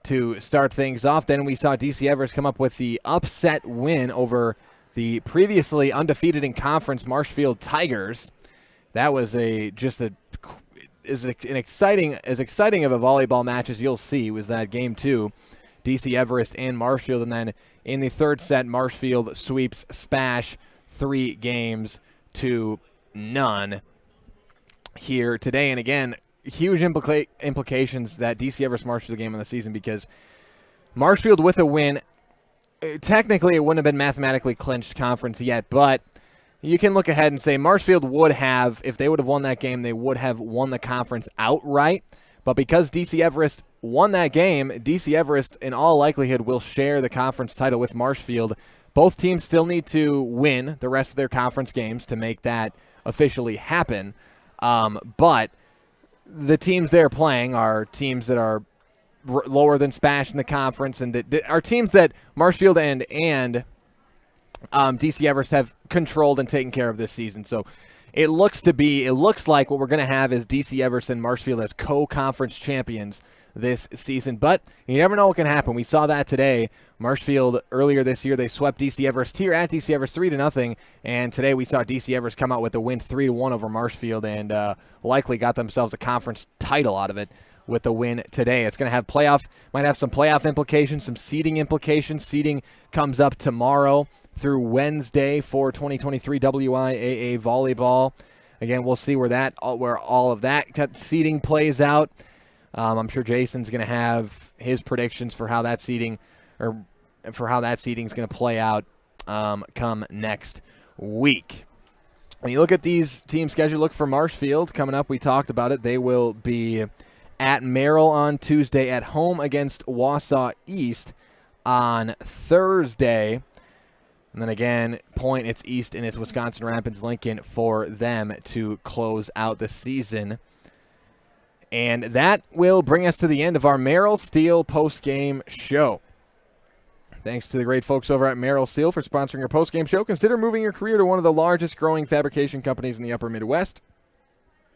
to start things off. Then we saw DC Everest come up with the upset win over the previously undefeated in conference Marshfield Tigers. That was an exciting of a volleyball match as you'll see was that game 2. DC Everest and Marshfield. And then in the third set, Marshfield sweeps SPASH 3-0 here today. And again, huge implications that DC Everest Marshfield game of the season, because Marshfield with a win, technically it wouldn't have been mathematically clinched conference yet, but you can look ahead and say Marshfield would have, if they would have won that game, they would have won the conference outright. But because DC Everest won that game, DC Everest in all likelihood will share the conference title with Marshfield. Both teams still need to win the rest of their conference games to make that officially happen. But the teams they're playing are teams that are lower than SPASH in the conference, and that are teams that Marshfield and DC Everest have controlled and taken care of this season. So it looks like what we're going to have is DC Everest and Marshfield as co-conference champions this season. But you never know what can happen. We saw that today. Marshfield earlier this year, they swept DC Everest here at DC Everest 3-0, and today we saw DC Everest come out with a win 3-1 over Marshfield, and likely got themselves a conference title out of it with the win today. It's going to have might have some playoff implications, some seeding implications. Seeding comes up tomorrow through Wednesday for 2023 WIAA volleyball. Again, we'll see where all of that seeding plays out. I'm sure Jason's going to have his predictions for how that seeding is going to play out come next week. When you look at these team schedule, look for Marshfield coming up. We talked about it. They will be at Merrill on Tuesday, at home against Wausau East on Thursday. And then again, Point, it's East, and it's Wisconsin Rapids Lincoln for them to close out the season. And that will bring us to the end of our Merrill Steel post-game show. Thanks to the great folks over at Merrill Steel for sponsoring our post-game show. Consider moving your career to one of the largest growing fabrication companies in the upper Midwest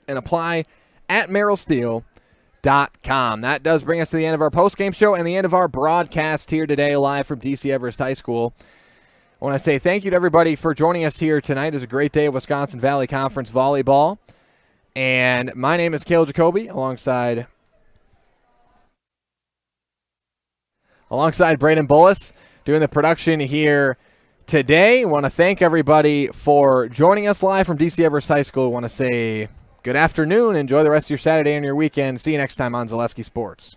and apply at merrillsteel.com. That does bring us to the end of our post-game show and the end of our broadcast here today live from DC Everest High School. I want to say thank you to everybody for joining us here tonight. It was a great day of Wisconsin Valley Conference volleyball. And my name is Cale Jacoby, alongside Braden Bullis, doing the production here today. I want to thank everybody for joining us live from DC Everest High School. I want to say good afternoon. Enjoy the rest of your Saturday and your weekend. See you next time on Zaleski Sports.